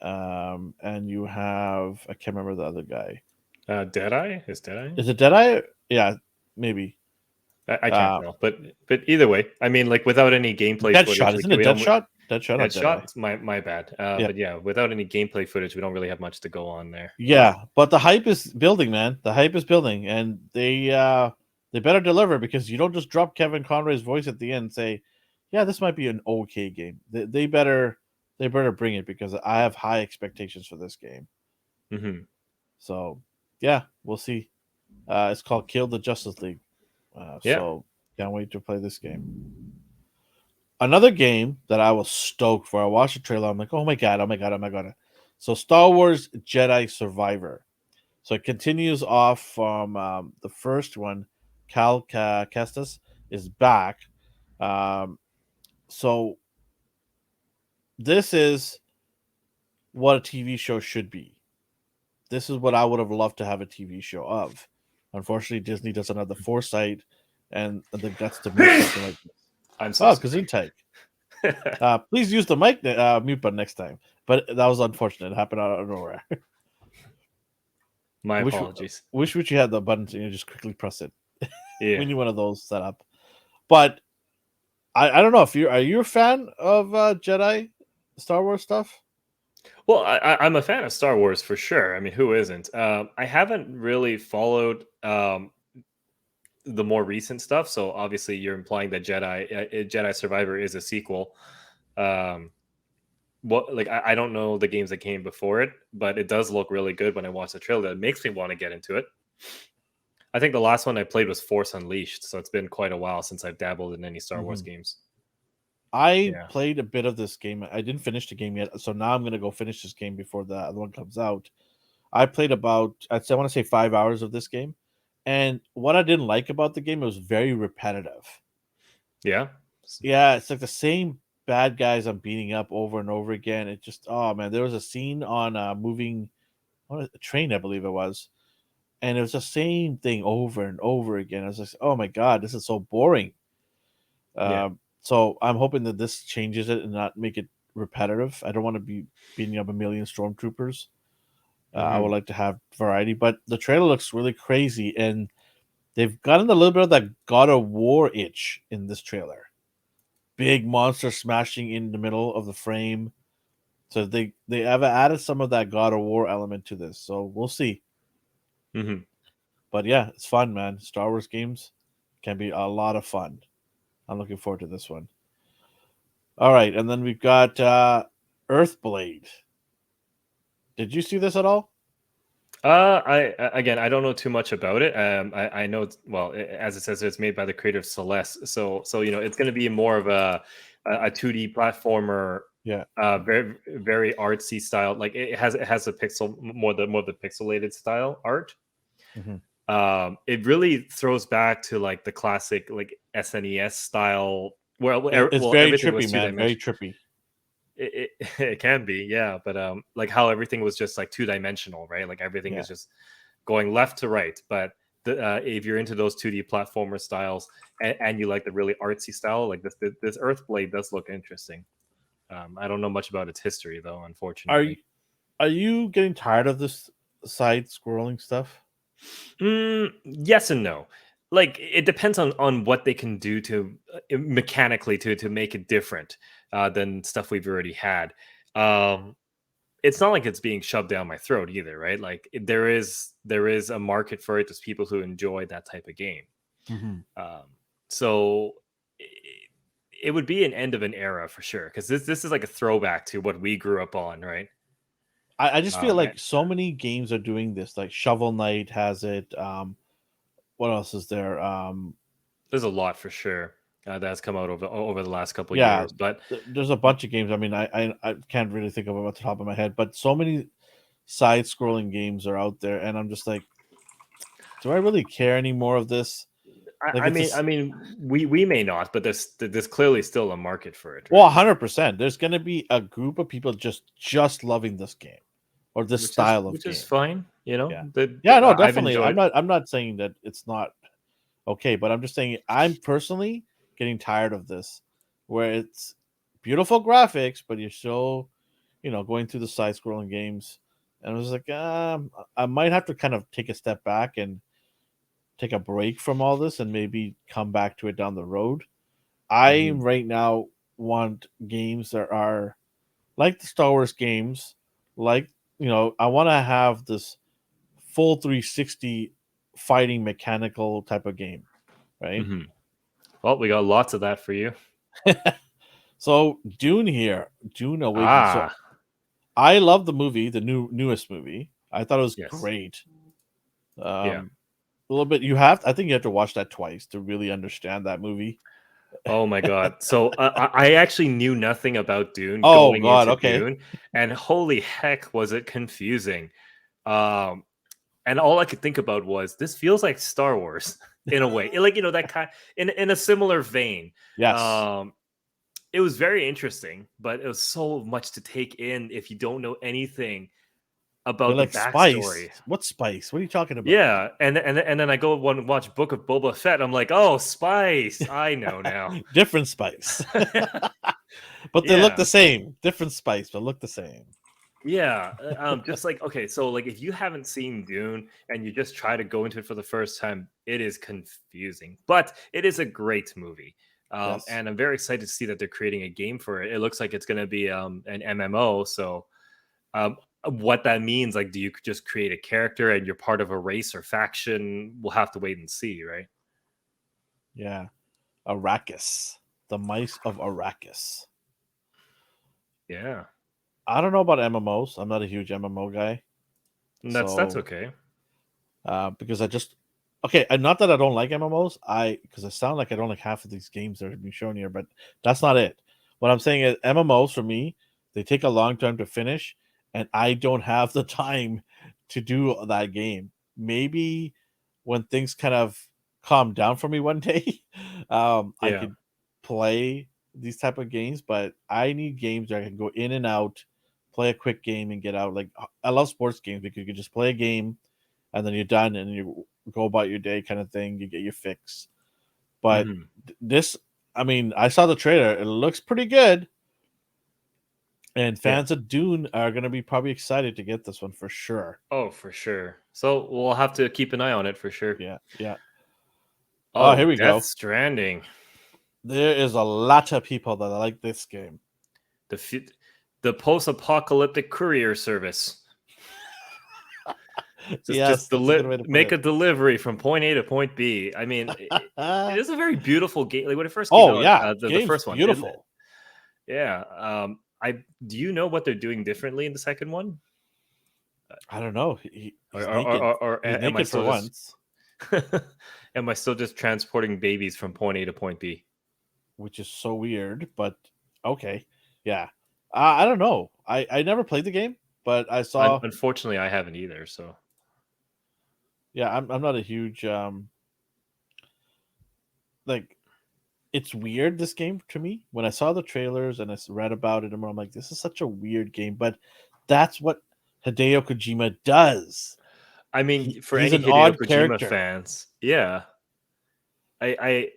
and you have I can't remember the other guy. Deadeye is Deadeye. Is it Deadeye? Yeah, maybe. I can't Uh, tell, but either way, I mean, like without any gameplay footage, Deadshot, like isn't it? we don't. Deadshot, not Deadeye. Deadshot, my bad. Yeah, But yeah, without any gameplay footage, we don't really have much to go on there. yeah. But the hype is building, man. The hype is building, and they better deliver because you don't just drop Kevin Conroy's voice at the end and say, "Yeah, this might be an okay game." They better bring it because I have high expectations for this game. Hmm. So yeah, we'll see. It's called Kill the Justice League. Yeah. So can't wait to play this game. Another game that I was stoked for. I watched the trailer. I'm like, oh my god, oh my god, oh my god. So Star Wars Jedi Survivor. So it continues off from the first one. Kestis is back. Um, so this is what a TV show should be. This is what I would have loved to have a TV show of. Unfortunately, Disney doesn't have the foresight and the guts to make something like this. I'm so Oh, sorry. Gesundheit. Please use the mute button next time. But that was unfortunate. It happened out of nowhere. My wish apologies. wish you had the button and you just quickly press it. Yeah. We need one of those set up. But I don't know if are you a fan of Jedi Star Wars stuff? Well, I'm a fan of Star Wars for sure. I mean, who isn't? I haven't really followed the more recent stuff. So obviously, you're implying that Jedi Survivor is a sequel. Um, what like I don't know the games that came before it, but it does look really good when I watch the trailer. It makes me want to get into it. I think the last one I played was Force Unleashed, so it's been quite a while since I've dabbled in any Star Wars Mhm. games. I Yeah. played a bit of this game. I didn't finish the game yet, so now I'm gonna go finish this game before the other one comes out. I played about I want to say 5 hours of this game, and what I didn't like about the game, it was very repetitive. Yeah. Yeah, it's like the same bad guys I'm beating up over and over again. It just oh man, there was a scene on moving a train, I believe it was, and it was the same thing over and over again. I was like, oh my god, this is so boring. Yeah. So I'm hoping that this changes it and not make it repetitive. I don't want to be beating up a million stormtroopers. I would Hmm. like to have variety, but the trailer looks really crazy, and they've gotten a little bit of that God of War itch in this trailer. Big monster smashing in the middle of the frame. So they have added some of that God of War element to this. So we'll see. Hmm. But yeah, it's fun, man. Star Wars games can be a lot of fun. I'm looking forward to this one. All right, and then we've got Earthblade. Did you see this at all? Again, I don't know too much about it. I know well, as it says, it's made by the creator of Celeste. So it's going to be more of a 2D platformer, Yeah. very very artsy style. Like it has a pixel more the pixelated style art. Hmm. It really throws back to like the classic like SNES style. It's Well, very everything was trippy, two man. Very dimensional. trippy. It can be, yeah, but like how everything was just like two dimensional, right? Like everything Yeah. is just going left to right. But if you're into those 2D platformer styles and you like the really artsy style, like this Earthblade does look interesting. I don't know much about its history though, Are you unfortunately. are you getting tired of this side scrolling stuff? Yes and no. Like it depends on what they can do to mechanically to make it different than stuff we've already had. Um, it's not like it's being shoved down my throat either, right? Like there is a market for it. There's people who enjoy that type of game. Hmm. Um, so it would be an end of an era for sure because this is like a throwback to what we grew up on, right? I just feel And like so many games are doing this. Like Shovel Knight has it. What else is there? there's a lot for sure that's come out over the last couple of Yeah, years, but there's a bunch of games. I mean, I can't really think of them at the top of my head, but so many side scrolling games are out there, and I'm just like, do I really care any more of this? Like, I mean, we may not, but there's clearly still a market for it, well, right? 100%. There's gonna be a group of people just loving this game or this style of Which is game. fine, you know. Yeah, yeah, no, I've definitely. enjoyed. I'm not saying that it's not okay, but I'm just saying I'm personally getting tired of this, where it's beautiful graphics, but you're still, going through the side scrolling games, and I was like, I might have to kind of take a step back and take a break from all this, and maybe come back to it down the road. I Mhm, right now want games that are like the Star Wars games, like I want to have this full 360 fighting mechanical type of game, right? mhm. Well, we got lots of that for you. So Dune here, Dune Awakens. So Ah, I love the movie, the newest movie. I thought it was yes, great. yeah. A little bit. I think you have to watch that twice to really understand that movie. Oh my god. So I actually knew nothing about Dune Oh going God. into Okay. Dune, and holy heck, was it confusing. Um, and all I could think about was this feels like Star Wars in a way, like that kind in a similar vein. Yes. Um, it was very interesting, but it was so much to take in if you don't know anything You're about the like backstory. Spice. What Spice? What are you talking about? Yeah, and then I go and watch Book of Boba Fett. I'm like, oh, Spice, I know now. Different Spice, but they look Yeah, the same. Different Spice, but look the same. yeah. Just like okay, so like if you haven't seen Dune and you just try to go into it for the first time, it is confusing, but it is a great movie. Yes. And I'm very excited to see that they're creating a game for it. It looks like it's going to be an MMO, so what that means, like, do you just create a character and you're part of a race or faction? We'll have to wait and see, right? Yeah. Arrakis. The Mice of Arrakis. Yeah, I don't know about MMOs. I'm not a huge MMO guy. and that's So, okay. because I just okay, and not that I don't like MMOs, I because I sound like I don't like half of these games that are being shown here, but that's not it. What I'm saying is MMOs for me, they take a long time to finish, and I don't have the time to do that game. Maybe when things kind of calm down for me one day, I Yeah. could play these type of games, but I need games that I can go in and out, play a quick game and get out. Like I love sports games because you can just play a game and then you're done and you go about your day kind of thing. You get your fix. But Mhm. this, I mean, I saw the trailer. It looks pretty good. And Yeah. fans of Dune are going to be probably excited to get this one for sure. Oh, for sure. So we'll have to keep an eye on it for sure. Yeah. Yeah. Oh, Oh, here we Death go. Stranding. There is a lot of people that like this game. The fu- the post-apocalyptic courier service. Yes, Just that's a good way to put make it. a delivery from point A to point B. I mean, it is a very beautiful game. Like when it first came Oh, out, yeah. the Game's first one. beautiful. Yeah. I do you know what they're doing differently in the second one? I don't know. Or He's naked. He's am I naked for still just once, am I still just transporting babies from point A to point B? which is so weird, but okay. Yeah. I don't know. I never played the game, but I saw Unfortunately, I haven't either. So Yeah, I'm not a huge like. It's weird, this game, to me. When I saw the trailers and read about it, and I'm like, this is such a weird game. But that's what Hideo Kojima does. I mean, for He's any an Hideo odd Kojima character. fans, yeah, I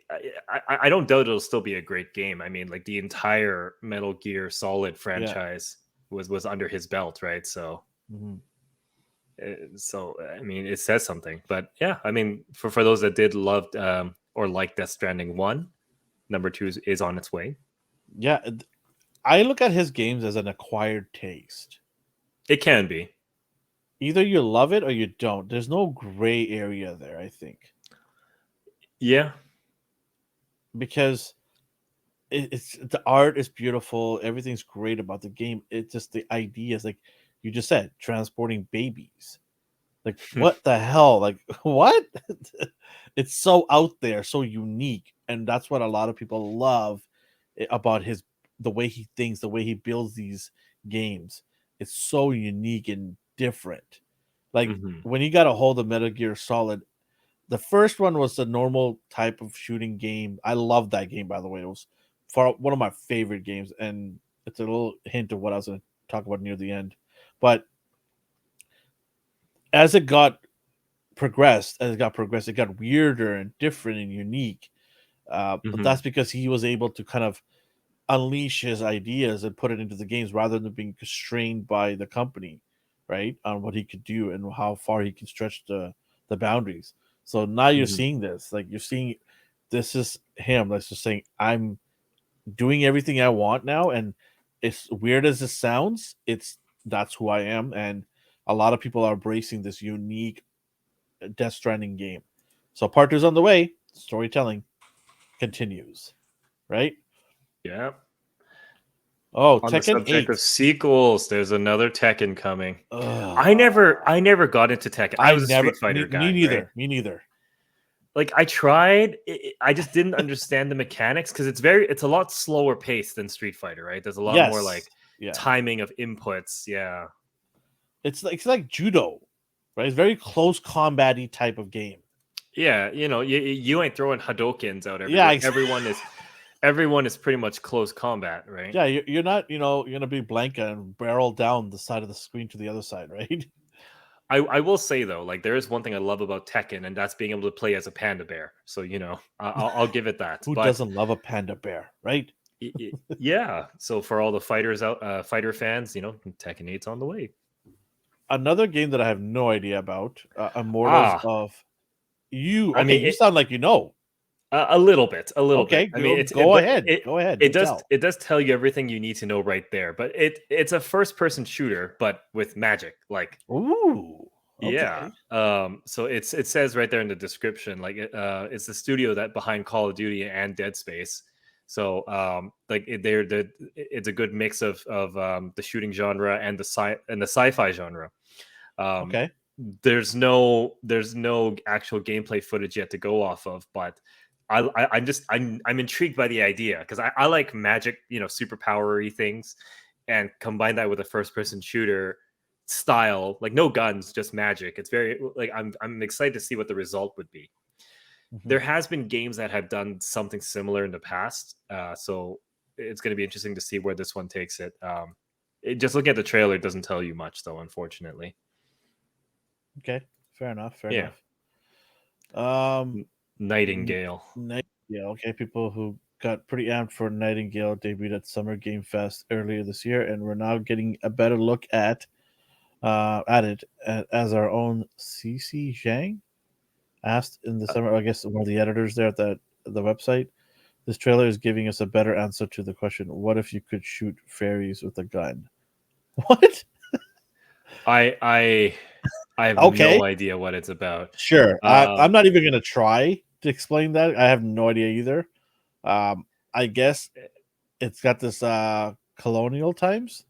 don't doubt it'll still be a great game. I mean, like the entire Metal Gear Solid Yeah. franchise was under his belt, right? Mhm. So I mean, it says something. But yeah, I mean, for those that did love or like Death Stranding 1, number 2 is on its way. Yeah. I look at his games as an acquired taste. It can be. Either you love it or you don't. There's no gray area there, I think. Yeah. Because it's the art is beautiful, everything's great about the game. It's just the ideas, like you just said, transporting babies. Like, what the hell? Like, what? It's so out there, so unique, and that's what a lot of people love about the way he thinks, the way he builds these games. It's so unique and different. Like Hmm. when he got a hold of Metal Gear Solid, the first one was the normal type of shooting game. I love that game, by the way. It was one of my favorite games, and it's a little hint of what I was going to talk about near the end. But as it got progressed, it got weirder and different and unique. But Hmm. that's because he was able to kind of unleash his ideas and put it into the games rather than being constrained by the company, right? On what he could do and how far he can stretch the boundaries. So now you're Hmm. seeing this, like you're seeing this is him. That's just saying I'm doing everything I want now, and as weird as it sounds, it's that's who I am, and a lot of people are embracing this unique Death Stranding game. So part two's on the way. Storytelling continues, right? Yeah. Oh, On the Tekken subject of 8. sequels, there's another Tekken coming. Ugh. I never got into Tekken. I I was a never, Street Fighter me guy, right? neither. Me neither. Like I tried, I just didn't understand the mechanics because it's a lot slower paced than Street Fighter, right? There's a lot more Yes. like Yeah. timing of inputs. Yeah, It's like judo, right? It's very close combat type of game. yeah. You ain't throwing Hadokens out Yeah. everywhere. Everyone is pretty much close combat, right? Yeah. You're not, you're gonna be Blanca and barrel down the side of the screen to the other side, right? I will say though, like there is one thing I love about Tekken, and that's being able to play as a panda bear. So I'll give it that. Who But doesn't love a panda bear, right? yeah, so for all the fighter fans, Tekken 8's on the way. Another game that I have no idea about, Immortals Ah, of you. I Okay, mean, you sound like you know. a little bit, a little bit. Okay, I mean, go ahead. Go ahead. it Do does tell. it does tell you everything you need to know right there. But it's a first person shooter, but with magic. Like, Ooh. yeah. Okay. So it says right there in the description, like it's the studio that behind Call of Duty and Dead Space. So like it's a good mix of the shooting genre and the sci-fi genre. Um, Okay. there's no actual gameplay footage yet to go off of, but I'm intrigued by the idea because I like magic, superpowery things, and combine that with a first person shooter style, like no guns, just magic. It's very like I'm excited to see what the result would be. Mhm. There has been games that have done something similar in the past, so it's going to be interesting to see where this one takes it. Just looking at the trailer doesn't tell you much, though, unfortunately. Okay. Fair enough. Fair Yeah. enough. Um, N- Nightingale. Nightingale. Okay, people who got pretty amped for Nightingale debuted at Summer Game Fest earlier this year, and we're now getting a better look at it as our own CC Zhang asked in the Uh, summer. I guess one of the editors there at the website. This trailer is giving us a better answer to the question: what if you could shoot fairies with a gun? What? I I have Okay, no idea what it's about. sure. I'm Um, not even gonna try to explain that. I have no idea either. I guess it's got this colonial times.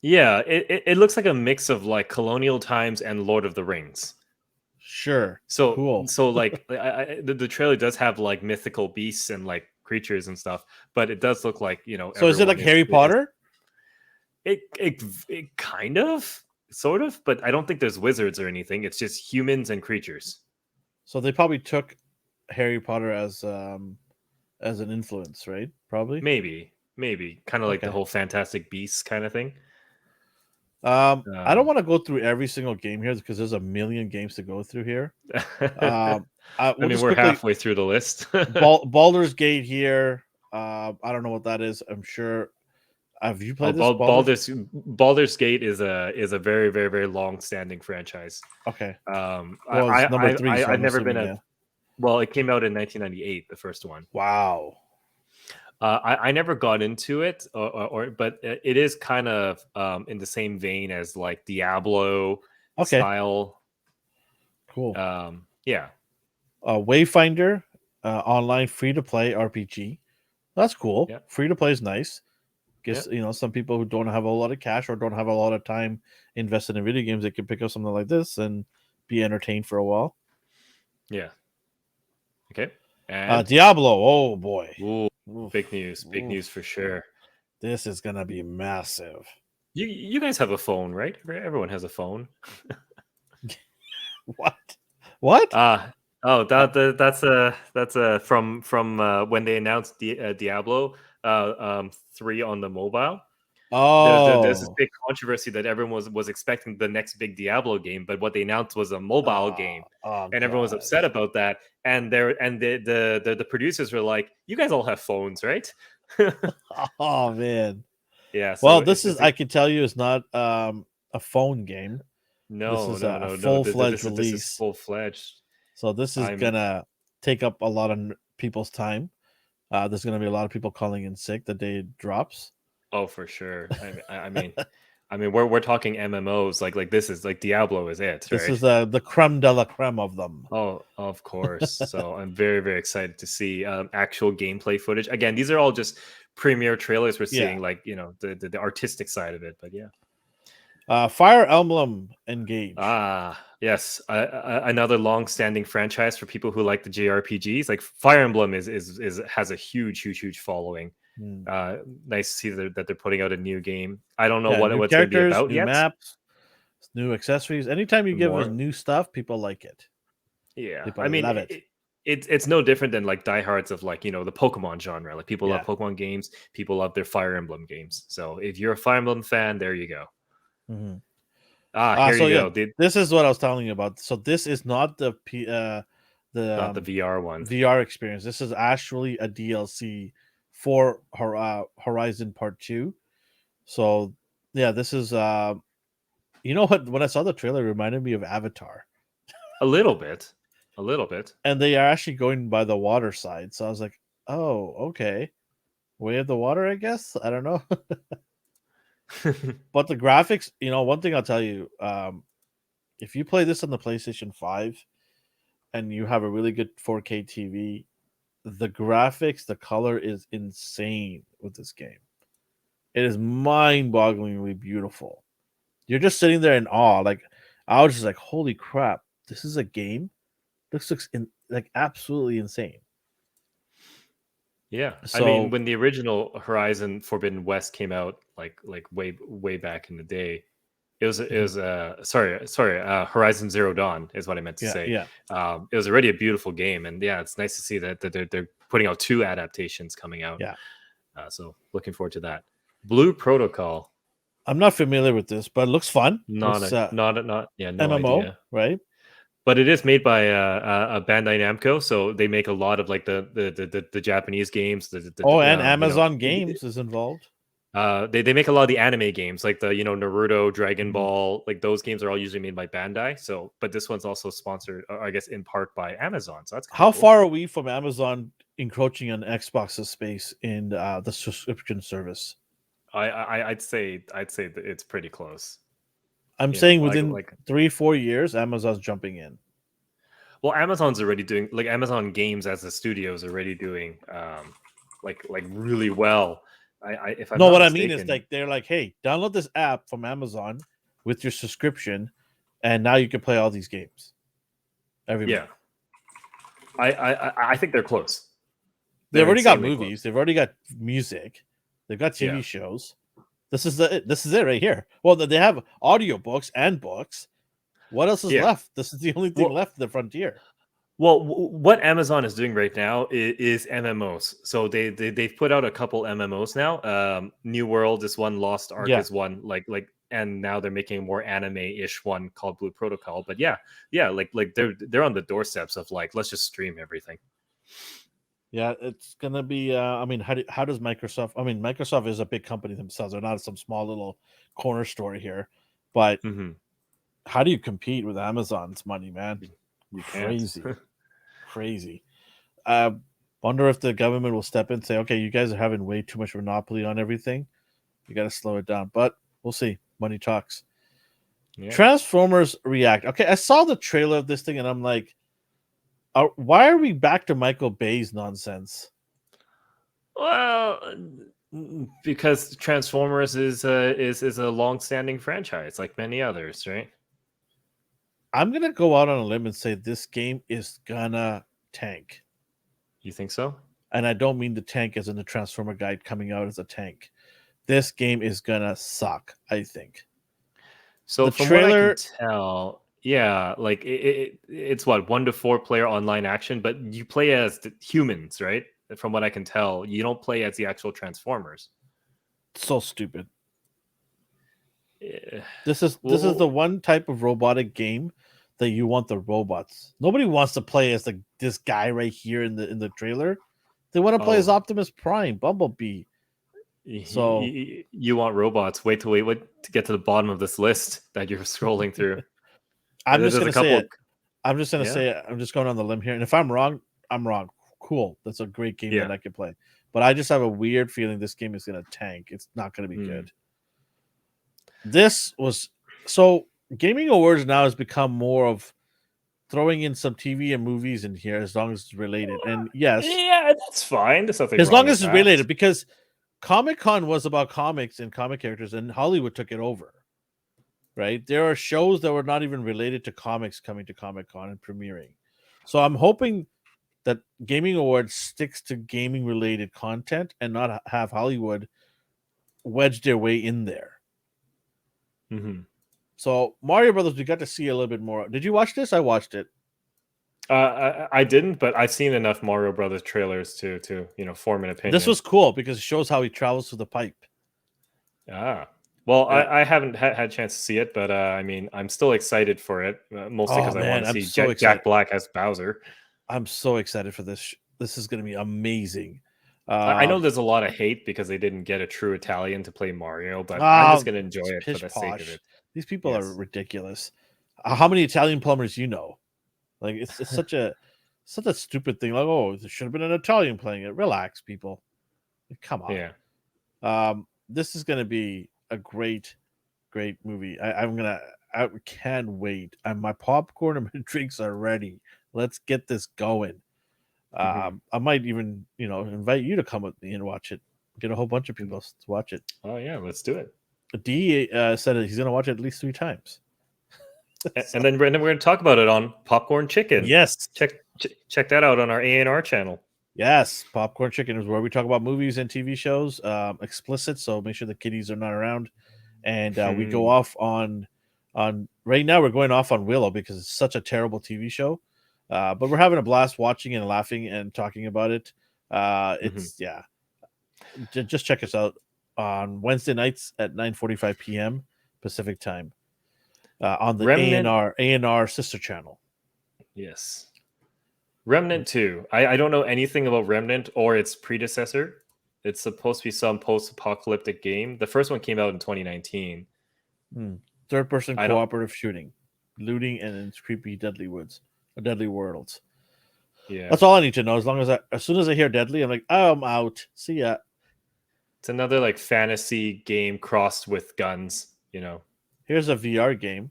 yeah, it looks like a mix of like Colonial Times and Lord of the Rings. Sure, So cool. so like the trailer does have like mythical beasts and like creatures and stuff, but it does look like So is it like everyone Harry is Potter? it kind of sort of, but I don't think there's wizards or anything. It's just humans and creatures. So they probably took Harry Potter as an influence, right? Probably. Maybe kind of like the Okay. whole Fantastic Beasts kind of thing. I don't Um, want to go through every single game here because there's a million games to go through here. I We'll mean, just we're quickly halfway through the list. Baldur's Gate here. I don't know what that is. I'm sure. Have you Oh, played this Baldur's? Baldur's Gate is a very very very long standing franchise. Okay. I Well, it's number I three, so I've I'm never been assuming a yeah. well. It came out in 1998, the first one. Wow. I never got into it, but it is kind of in the same vein as like Diablo Okay. style. Cool. Yeah, Wayfinder, online free to play RPG. That's cool. yeah, Free to play is nice. yeah, Guess some people who don't have a lot of cash or don't have a lot of time invested in video games, they can pick up something like this and be entertained for a while. yeah. Okay, and Diablo. Oh boy. ooh, Oof, big oof. news for sure. This is gonna be massive. You guys have a phone, right? Everyone has a phone. What? What? Ah, oh, Uh, that's from when they announced Diablo 3 on the mobile. There's this oh. big controversy that everyone was expecting the next big Diablo game, but what they announced was a mobile game, Oh and everyone was god. upset about that. And the producers were like, "You guys all have phones, right?" Oh man. Yeah, Well, so this is it's I can tell you is not a phone game. This no, is no, a no, no. full fledged This is release. full fledged. So this is I'm gonna take up a lot of people's time. There's gonna be a lot of people calling in sick the day it drops. Oh, for sure. I mean, we're talking MMOs. Like this is like Diablo is it, This right? is the creme de la creme of them. Oh, of course. So I'm very, very excited to see actual gameplay footage. Again, these are all just premiere trailers we're Yeah. seeing, like the artistic side of it. But yeah, Fire Emblem Engage. yes, another long-standing franchise for people who like the JRPGs. Like Fire Emblem is has a huge following. Hmm. Nice to see that they're putting out a new game. I don't know Yeah, new what's going to be characters, about new yet. maps, new accessories. Anytime you give us More, new stuff, people like it. yeah. People I mean, love it. it's no different than like diehards of like the Pokemon genre. Like people love Yeah. Pokemon games, people love their Fire Emblem games. So if you're a Fire Emblem fan, there you go. Hmm. Here So you yeah, go. this is what I was telling you about. So this is not the Not the VR one. VR experience. This is actually a DLC for Horizon Part 2. So yeah, this is you know what, when I saw the trailer it reminded me of Avatar. A little bit, a little bit. And they are actually going by the water side. So I was like, "Oh, okay. Way of the water, I guess." I don't know. But the graphics, one thing I'll tell you, if you play this on the PlayStation 5 and you have a really good 4K TV, the graphics, the color is insane with this game. It is mind-bogglingly beautiful. You're just sitting there in awe. Like I was just like, "Holy crap! This is a game. This looks like absolutely insane." Yeah, I mean, So when the original Horizon Forbidden West came out, like way back in the day, it mhm, was sorry Horizon Zero Dawn is what I meant to yeah, say. yeah, It was already a beautiful game, and yeah, it's nice to see that they're putting out two adaptations coming out. yeah. So looking forward to that. Blue Protocol, I'm not familiar with this, but it looks fun. Looks not yeah, no MMO, idea. right? But it is made by a Bandai Namco, so they make a lot of like the Japanese games. Oh, and Amazon Games is involved. They make a lot of the anime games, like the Naruto, Dragon Mhm. Ball, like those games are all usually made by Bandai. So, but this one's also sponsored, I guess, in part by Amazon. So that's kind of How cool. far are we from Amazon encroaching on Xbox's space in the subscription service? I'd say that it's pretty close. I'm saying Like within 3-4 years, Amazon's jumping in. well, Amazon's already doing like Amazon Games as a studio is already doing like really well. I if I'm No, not what I mean is mistaken, like they're like, "Hey, download this app from Amazon with your subscription, and now you can play all these games every yeah, month." I think they're close. They've They're already got insanely close. movies. They've already got music. They've got Yeah. TV shows. This is it right here. Well, they have audiobooks and books. What else is Yeah. left? This is the only thing Well, left in the frontier. Well, what Amazon is doing right now is MMOs. So they've put out a couple MMOs now. New World is one, Lost Ark Yeah, is one, and now they're making a more anime-ish one called Blue Protocol. But yeah, like they're on the doorsteps of like, let's just stream everything. yeah, it's gonna be. I mean, how does Microsoft? I mean, Microsoft is a big company themselves. They're not some small little corner store here, but Hmm. how do you compete with Amazon's money, man? You can't. Crazy, crazy. I wonder if the government will step in and say, "Okay, you guys are having way too much monopoly on everything. You got to slow it down." But we'll see. Money talks. Yeah. Transformers React. Okay, I saw the trailer of this thing, and I'm like, why are we back to Michael Bay's nonsense? Well, because Transformers is a long-standing franchise, like many others, right? I'm gonna go out on a limb and say this game is gonna tank. You think so? And I don't mean the tank as in the Transformer guide coming out as a tank. This game is gonna suck, I think. So The from what I can trailer, tell, yeah, like it's what 1 to 4 player online action, but you play as the humans, right? From what I can tell, you don't play as the actual Transformers. so stupid. Eh, This is the Well, one type of robotic game that you want the robots. Nobody wants to play as this guy right here in the trailer. They want to play as oh, Optimus Prime, Bumblebee. So you want robots? Wait to get to the bottom of this list that you're scrolling through. I'm just There's a gonna say couple. it. I'm just gonna Yeah, say it. I'm just going on the limb here. And if I'm wrong, I'm wrong. Cool. That's a great game that yeah. I can play. But I just have a weird feeling this game is gonna tank. It's not gonna be Hmm. good. This was so gaming awards now has become more of throwing in some TV and movies in here as long as it's related. And yes, Yeah, that's fine. There's nothing as wrong long with as it's that. related, because Comic Con was about comics and comic characters, and Hollywood took it over. Right? There are shows that were not even related to comics coming to Comic Con and premiering. So I'm hoping that Gaming Awards sticks to gaming related content and not have Hollywood wedge their way in there. Hmm. So Mario Brothers, we got to see a little bit more. Did you watch this? I watched it. I didn't, but I've seen enough Mario Brothers trailers to form an This opinion. was cool because it shows how he travels through the pipe. Ah, well, Yeah. I haven't had a chance to see it, but I mean, I'm still excited for it, mostly Oh because I want man, to I'm see so excited. Jack Black as Bowser. I'm so excited for this. This is going to be amazing. I Uh, know there's a lot of hate because they didn't get a true Italian to play Mario, but I'm just oh, gonna enjoy it's it for pish the sake of posh. it. These people are Yes. ridiculous. How many Italian plumbers you know? Like it's such a stupid thing. Like, oh, there should have been an Italian playing it. Relax, people. Come on. Yeah. This is gonna be a great movie. I can't wait. And my popcorn and my drinks are ready. Let's get this going. Hmm. I might even, invite you to come with me and watch it. Get a whole bunch of people to watch it. Oh yeah, let's do it. D said that he's gonna watch it at least 3 times. And So then we're going to talk about it on Popcorn Chicken. yes, Check that out on our ANR channel. yes, popcorn chicken is where we talk about movies and TV shows, explicit. So make sure the kiddies are not around. And we go Hmm. off on right now. We're going off on Willow because it's such a terrible TV show. But we're having a blast watching and laughing and talking about it. Hmm. It's yeah. Just check us out on Wednesday nights at 9:45 p.m. Pacific time on the Remnant, ANR sister channel. yes. Remnant 2. I don't know anything about Remnant or its predecessor. It's supposed to be some post-apocalyptic game. The first one came out in 2019. Third person I don't. cooperative shooting, looting, and in creepy deadly woods, or deadly worlds. Yeah, That's all I need to know. As soon as I hear deadly, I'm like, oh, I'm out. See ya. it's another like fantasy game crossed with guns. Here's a VR game.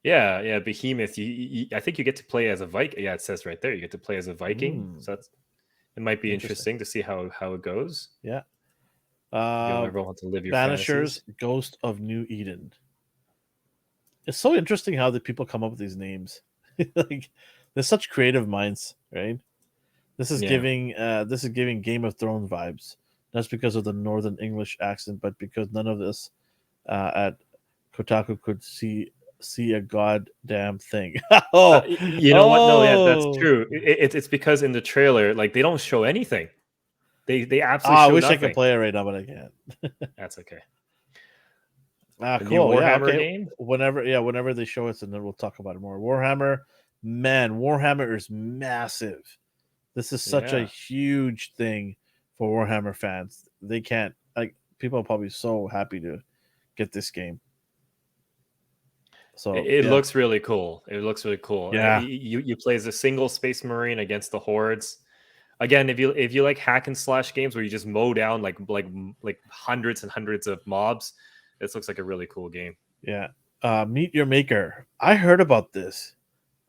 Yeah, yeah. Behemoth. I think you get to play as a Viking. Yeah, it says right there you get to play as a Viking. Hmm, So it might be interesting. interesting to see how it goes. Yeah. You'll Uh, never want to live your Banishers, fantasies. Ghost of New Eden. It's so interesting how the people come up with these names. Like, they're such creative minds, right? Yeah. This is giving Game of Thrones vibes. Not because of the Northern English accent, but because none of this at Kotaku could see a goddamn thing. Oh, You know what? No, yeah, that's oh. true. It's because in the trailer, like they don't show anything. They absolutely I show wish I could nothing. play it right now, but I can't. That's okay. The new Cool. Yeah. Warhammer Okay. game. Whenever they show us, and then we'll talk about it more. Warhammer, man, Warhammer is massive. This is such a Yeah, huge thing for Warhammer fans. They can't like people are probably so happy to get this game. So it yeah, looks really cool. It looks really cool. yeah. You play as a single Space Marine against the hordes. Again, if you like hack and slash games where you just mow down like hundreds and hundreds of mobs, this looks like a really cool game. Yeah. Meet Your Maker. I heard about this.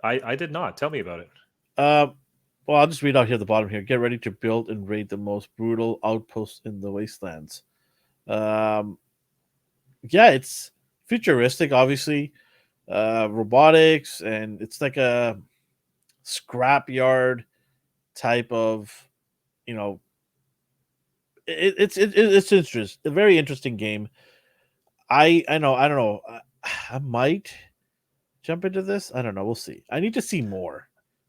I did not. Tell me about it. Um, well, I'll just read out here at the bottom here. Get ready to build and raid the most brutal outposts in the wastelands. Um, yeah, it's futuristic, obviously. Robotics, and it's like a scrapyard type of, you know, it's interesting. A very interesting game. I know. I don't know. I might jump into this. I don't know. We'll see. I need to see more.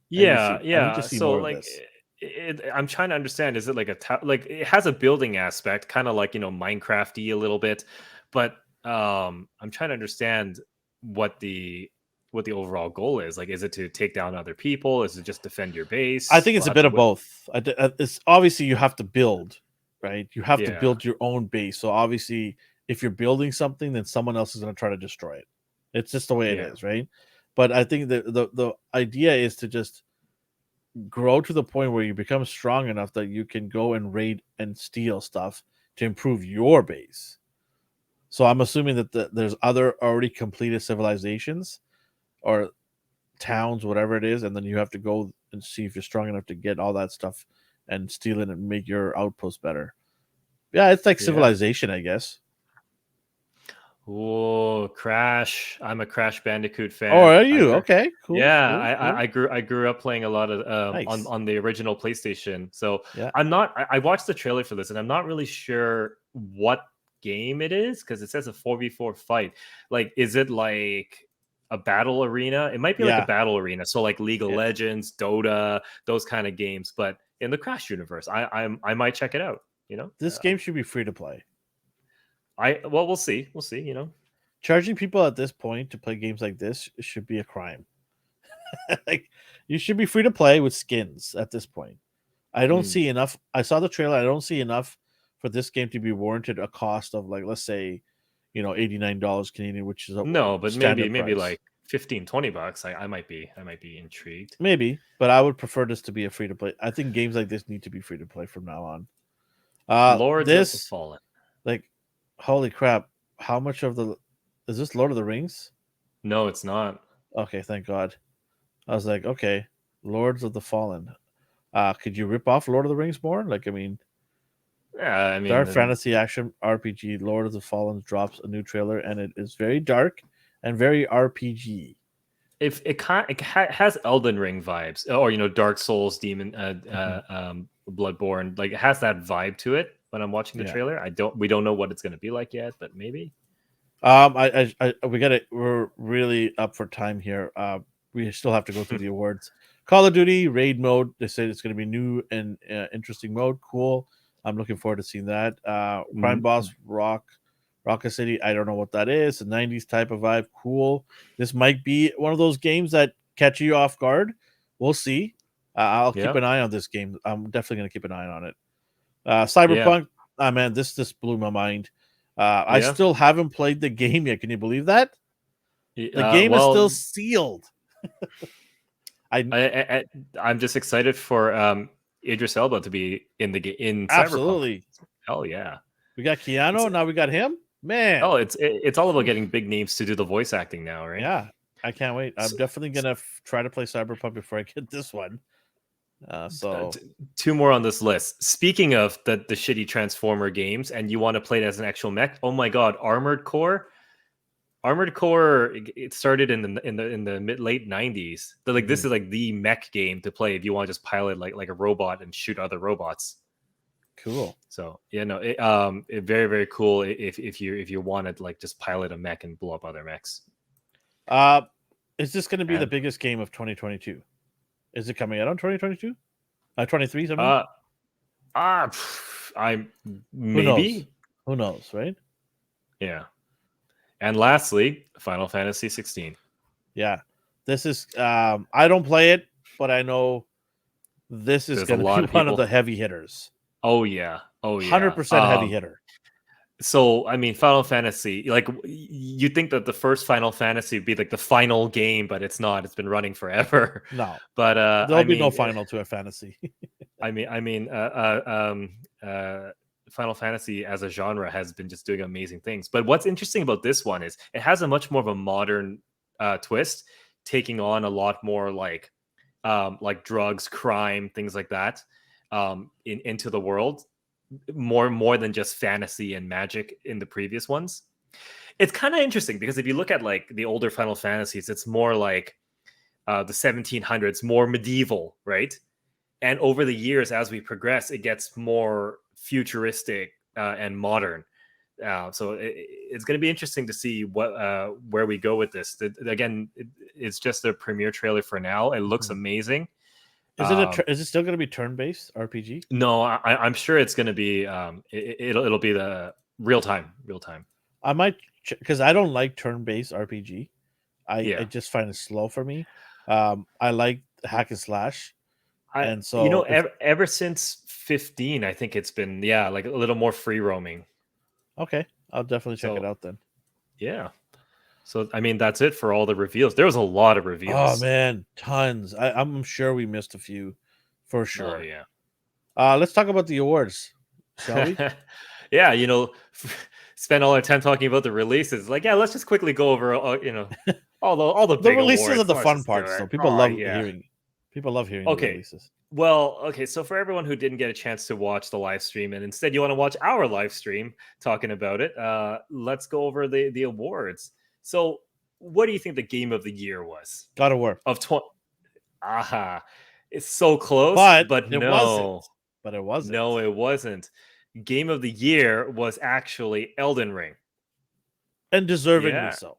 Yeah, I need to yeah. see So more of like, this. I'm trying to understand. Is it like like it has a building aspect, kind of like Minecrafty a little bit, but I'm trying to understand what the what the overall goal is. Like, is it to take down other people? Is it just defend your I base? think it's a bit of both. It's obviously you have to build, right? You have to Yeah, build your own base. So obviously, if you're building something, then someone else is going to try to destroy it. It's just the way it yeah, is, right? But I think the idea is to just grow to the point where you become strong enough that you can go and raid and steal stuff to improve your base. So I'm assuming that there's other already completed civilizations or towns, whatever it is, and then you have to go and see if you're strong enough to get all that stuff and steal it and make your outpost better. Yeah, it's like yeah. civilization, I guess. Oh, Crash! I'm a Crash Bandicoot Oh, fan. are I you? grew, Okay, cool, yeah, cool, cool. I grew up playing a lot of Nice. on the original PlayStation. So Yeah. I'm not. I watched the trailer for this, and I'm not really sure what game it is because it says a 4v4 fight. Like, is it like a battle arena? It might be like a Yeah. battle arena. So like League of Yeah. Legends, Dota, those kind of games. But in the Crash universe, I might check it out. This game should be free to play. Well, we'll see. We'll see. Charging people at this point to play games like this should be a crime. Like you should be free to play with skins at this point. I don't Hmm. see enough. I saw the trailer. I don't see enough for this game to be warranted a cost of like let's say, $89 Canadian, which is a No, but standard maybe price. like 15-20 bucks. I might be intrigued. Maybe, but I would prefer this to be a free to play. I think games like this need to be free to play from now on. Lords of the This Fallen. like, holy crap! How much of the is this Lord of the Rings? No, it's not. Okay, thank God. I was like, okay, Lords of the Fallen. Could you rip off Lord of the Rings more? Like, I mean, Yeah, I dark mean, fantasy action RPG Lord of the Fallen drops a new trailer, and it is very dark and very RPG. if has Elden Ring vibes, or Dark Souls, Demon, Mhm. Bloodborne, like it has that vibe to it. When I'm watching the Yeah. trailer, we don't know what it's going to be like yet, but maybe. We got it. We're really up for time here. We still have to go through the awards. Call of Duty raid mode. They said it's going to be new and interesting mode. Cool. I'm looking forward to seeing that. Crime Mm, Boss Rocket City. I don't know what that is. A 90s type of vibe. Cool. This might be one of those games that catch you off guard. We'll see. I'll keep yeah, an eye on this game. I'm definitely going to keep an eye on it. yeah, Cyberpunk. Ah, man, this blew my mind. I yeah. still haven't played the game yet. Can you believe that? The game is still Well, sealed. I I'm just excited for Idris Elba to be in Cyberpunk. absolutely. Hell yeah! We got It's Keanu. Now we got him. Man, Oh, it's all about getting big names to do the voice acting now, right? yeah. I can't wait. I'm So, definitely gonna try to play Cyberpunk before I get this one. uh, So t- two more on this list. Speaking of the shitty Transformer games, and you want to play it as an actual mech? Oh my god, Armored Core! Armored Core, it started in the mid late 90s. Like this mhm. is like the mech game to play if you want to just pilot like a robot and shoot other robots. Cool. So yeah, no, very very cool if you wanted like just pilot a mech and blow up other mechs. Uh, is this going to be the And biggest game of 2022? Is it coming out on 2022? 23, I mean? uh, I Who knows? maybe, Who knows, right? yeah. And lastly, Final Fantasy 16. Yeah. This is I don't play it, but I know this is There's a going to be lot of one of people. the heavy hitters. Oh yeah, oh yeah. 100% heavy hitter. So I mean, Final Fantasy, like you think that the first Final Fantasy would be like the final game, but it's not. It's been running forever. No. But There'll be no final to a fantasy. I mean, Final Fantasy as a genre has been just doing amazing things. But what's interesting about this one is it has a much more of a modern twist, taking on a lot more like drugs, crime, things like that, into the world, more than just fantasy and magic in the previous ones. It's kind of interesting because if you look at like the older Final Fantasies, it's more like the 1700s, more medieval, right? And over the years, as we progress, it gets more futuristic and modern. So it's going to be interesting to see where we go with this. Again, it's just a premiere trailer for now. It looks amazing. Is is it still going to be turn-based RPG? No, I'm sure it's going to be. It'll be the real time. I might, because I don't like turn-based RPG. I Yeah. just find it slow for me. I like hack and slash, and You know, so if, ever since 15, I think it's been like a little more free roaming. okay, I'll definitely check it So out then. yeah. So I mean, that's it for all the reveals. There was a lot of Oh reveals. man, tons. I'm sure we missed a few, for Oh sure. yeah. Let's talk about the awards, shall we? Yeah, spend all our time talking about the releases. Like, yeah, let's just quickly go over, all the The big releases awards. are the Let's fun just do parts, it. though. People Oh love yeah. hearing. People love hearing the Okay. releases. Well, okay. So for everyone who didn't get a chance to watch the live stream, and instead you want to watch our live stream talking about it, let's go over the awards. So, what do you think the game of the year was God of War, of 20? Aha, it's so close, but but it wasn't. no, But it wasn't. no, it wasn't. Game of the year was actually Elden Ring. And deservingly Yeah, so.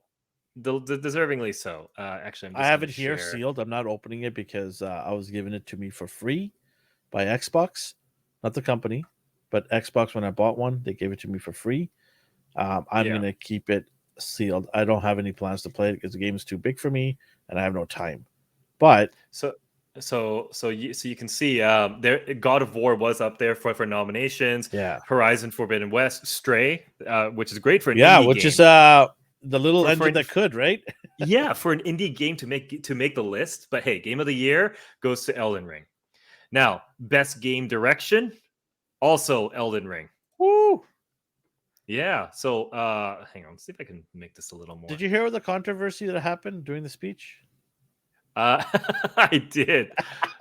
deservingly so. Actually, I'm I just have going to it here share. sealed. I'm not opening it because I was given it to me for free by Xbox, not the company, but Xbox. When I bought one, they gave it to me for free. I'm Yeah. gonna keep it sealed. I don't have any plans to play it because the game is too big for me and I have no time. But So, so you can see, there, God of War was up there for nominations. yeah, Horizon Forbidden West, Stray, which is great for an yeah, indie which is game. the little For engine an, that could, right? yeah, for an indie game to make the list. But hey, Game of the Year goes to Elden Ring. Now, best game direction, also Elden Ring. Woo! Yeah. So hang on, let's see if I can make this a little more. Did you hear the controversy that happened during the speech? I did.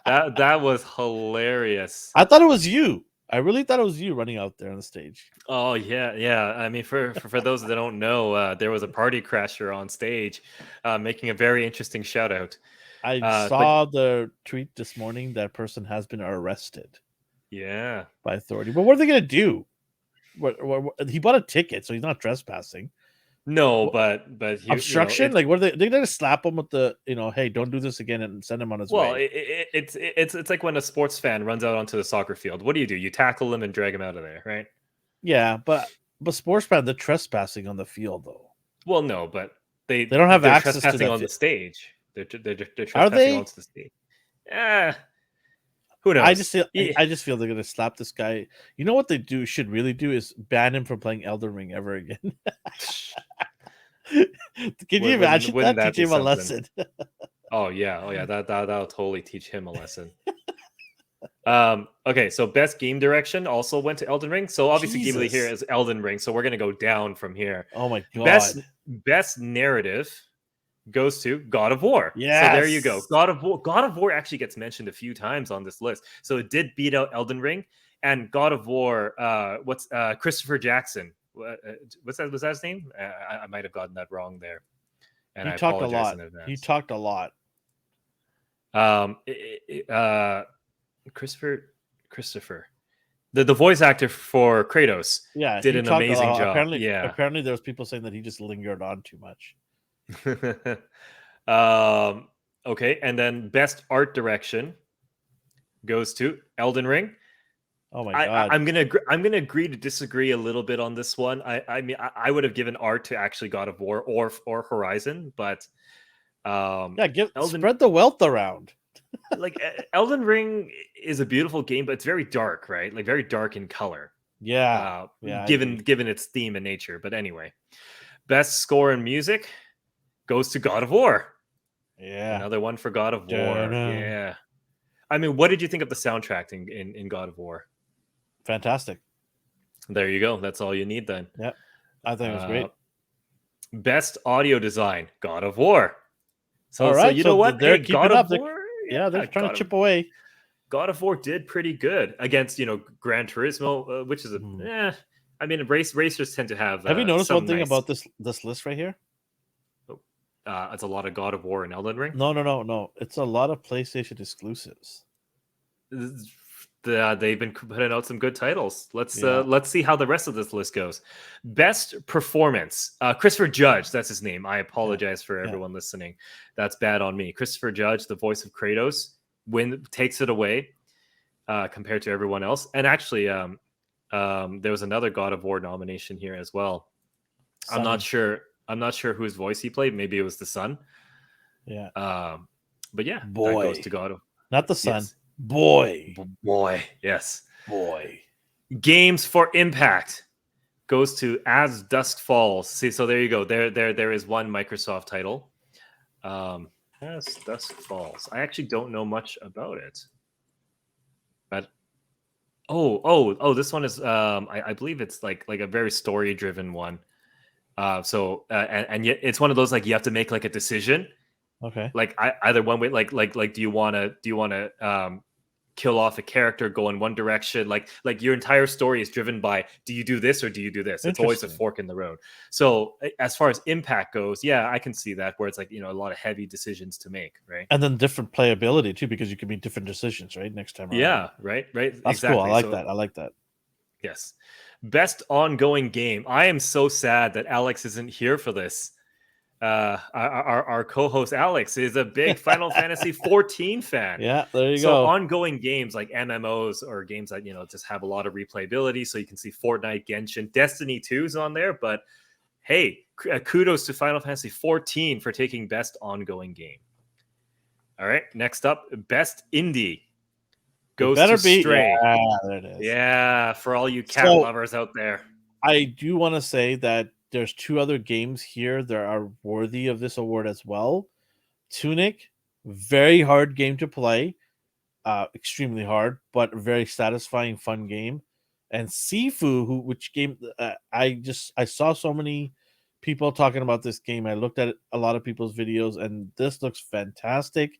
That was hilarious. I thought it was you. I really thought it was you running out there on the stage. Oh yeah. I mean, for those that don't know, there was a party crasher on stage, making a very interesting shout out. I But saw the tweet this morning that person has been arrested yeah, by authority. But what are they going to do? He bought a ticket, so he's not trespassing. no, What, but obstruction? Like, what are they're going to slap him with the, hey, don't do this again and send him on his well, way. it's like when a sports fan runs out onto the soccer field. What do? You tackle him and drag him out of there, right? Yeah, but sports fan, they're trespassing on the field, though. Well, no, but They don't have they're access to trespassing that. on the stage. They're Are trespassing they? onto the stage. Yeah. Who knows? I just feel they're gonna slap this guy. You know what they should really do is ban him from playing Elden Ring ever again. Can you imagine Wouldn't that? that Teach be him a something? lesson. Oh yeah. That'll totally teach him a lesson. Okay, so best game direction also went to Elden Ring. So obviously game of the year Jesus. is Elden Ring. So we're gonna go down from here. Oh my god. Best narrative goes to God of War. Yes. So there you go. God of War actually gets mentioned a few times on this list. So it did beat out Elden Ring and God of War. What's Christopher Jackson? Was that his name? I might have gotten that wrong there. And He I talked a apologize lot. in advance. He talked a lot. Christopher, the voice actor for Kratos, Yeah, did he an talked a amazing lot. job. Apparently there was people saying that he just lingered on too much. um, okay, and then best art direction goes to Elden Ring. Oh my god. I'm gonna agree to disagree a little bit on this one. I mean I would have given art to actually God of War or Horizon, but Yeah, Elden spread the wealth around. like Elden Ring is a beautiful game, but it's very dark, right? Like very dark in color. Yeah. Uh, Yeah, I given agree. given its theme and nature. But anyway, best score and music goes to God of War. Yeah. Another one for God of War. Da-da. Yeah. I mean, what did you think of the soundtrack in God of War? Fantastic. There you go. That's all you need then. Yeah. I think it was Uh, great. best audio design, God of War. All So right. you So know what? they're Hey, God keeping of up. War. Yeah, they're Yeah, trying to chip away. God of War did pretty good against Gran Turismo, which is a Mhm. I mean, racers tend to have Have you noticed one some thing nice. about this list right here? It's a lot of God of War and Elden Ring. No. It's a lot of PlayStation exclusives. They've been putting out some good titles. Yeah. Let's see how the rest of this list goes. Best performance, Christopher Judge. That's his name. I Yeah. apologize for Yeah. everyone listening. That's bad on me. Christopher Judge, the voice of Kratos, takes it away compared to everyone else. And actually, there was another God of War nomination here as well. I'm not Sonny. sure. I'm not sure whose voice he played. Maybe it was the son. Yeah. But yeah, that goes Boy. to God of. Not the son. Yes. Boy. Boy, yes. Boy. Games for Impact goes to As Dusk Falls. See, so there you go. There is one Microsoft title. As Dusk Falls. I actually don't know much about it. But this one is I believe it's like a very story driven one. And yet it's one of those like you have to make like a decision. Okay. Like either one way, like do you want to kill off a character, go in one direction, like your entire story is driven by do you do this or do you do this. It's always a Interesting. fork in the road. So as far as impact goes, yeah, I can see that, where it's like a lot of heavy decisions to make, right? And then different playability too, because you can make different decisions, right? Next time around. Yeah, right. That's Exactly. cool. I like that. Yes. Best ongoing game. I am so sad that Alex isn't here for this. Our co-host Alex is a big Final Fantasy 14 fan. Yeah, there you So go. ongoing games like MMOs or games that just have a lot of replayability. So you can see Fortnite, Genshin, Destiny 2 is on there. But hey, kudos to Final Fantasy 14 for taking best ongoing game. All right, next up, best indie goes to Stray. Yeah, there it is. Yeah, for all you cat lovers out there. I do want to say that there's two other games here that are worthy of this award as well. Tunic, very hard game to play, extremely hard, but very satisfying, fun game. And Sifu, which game I saw so many people talking about this game. I looked at a lot of people's videos, and this looks fantastic.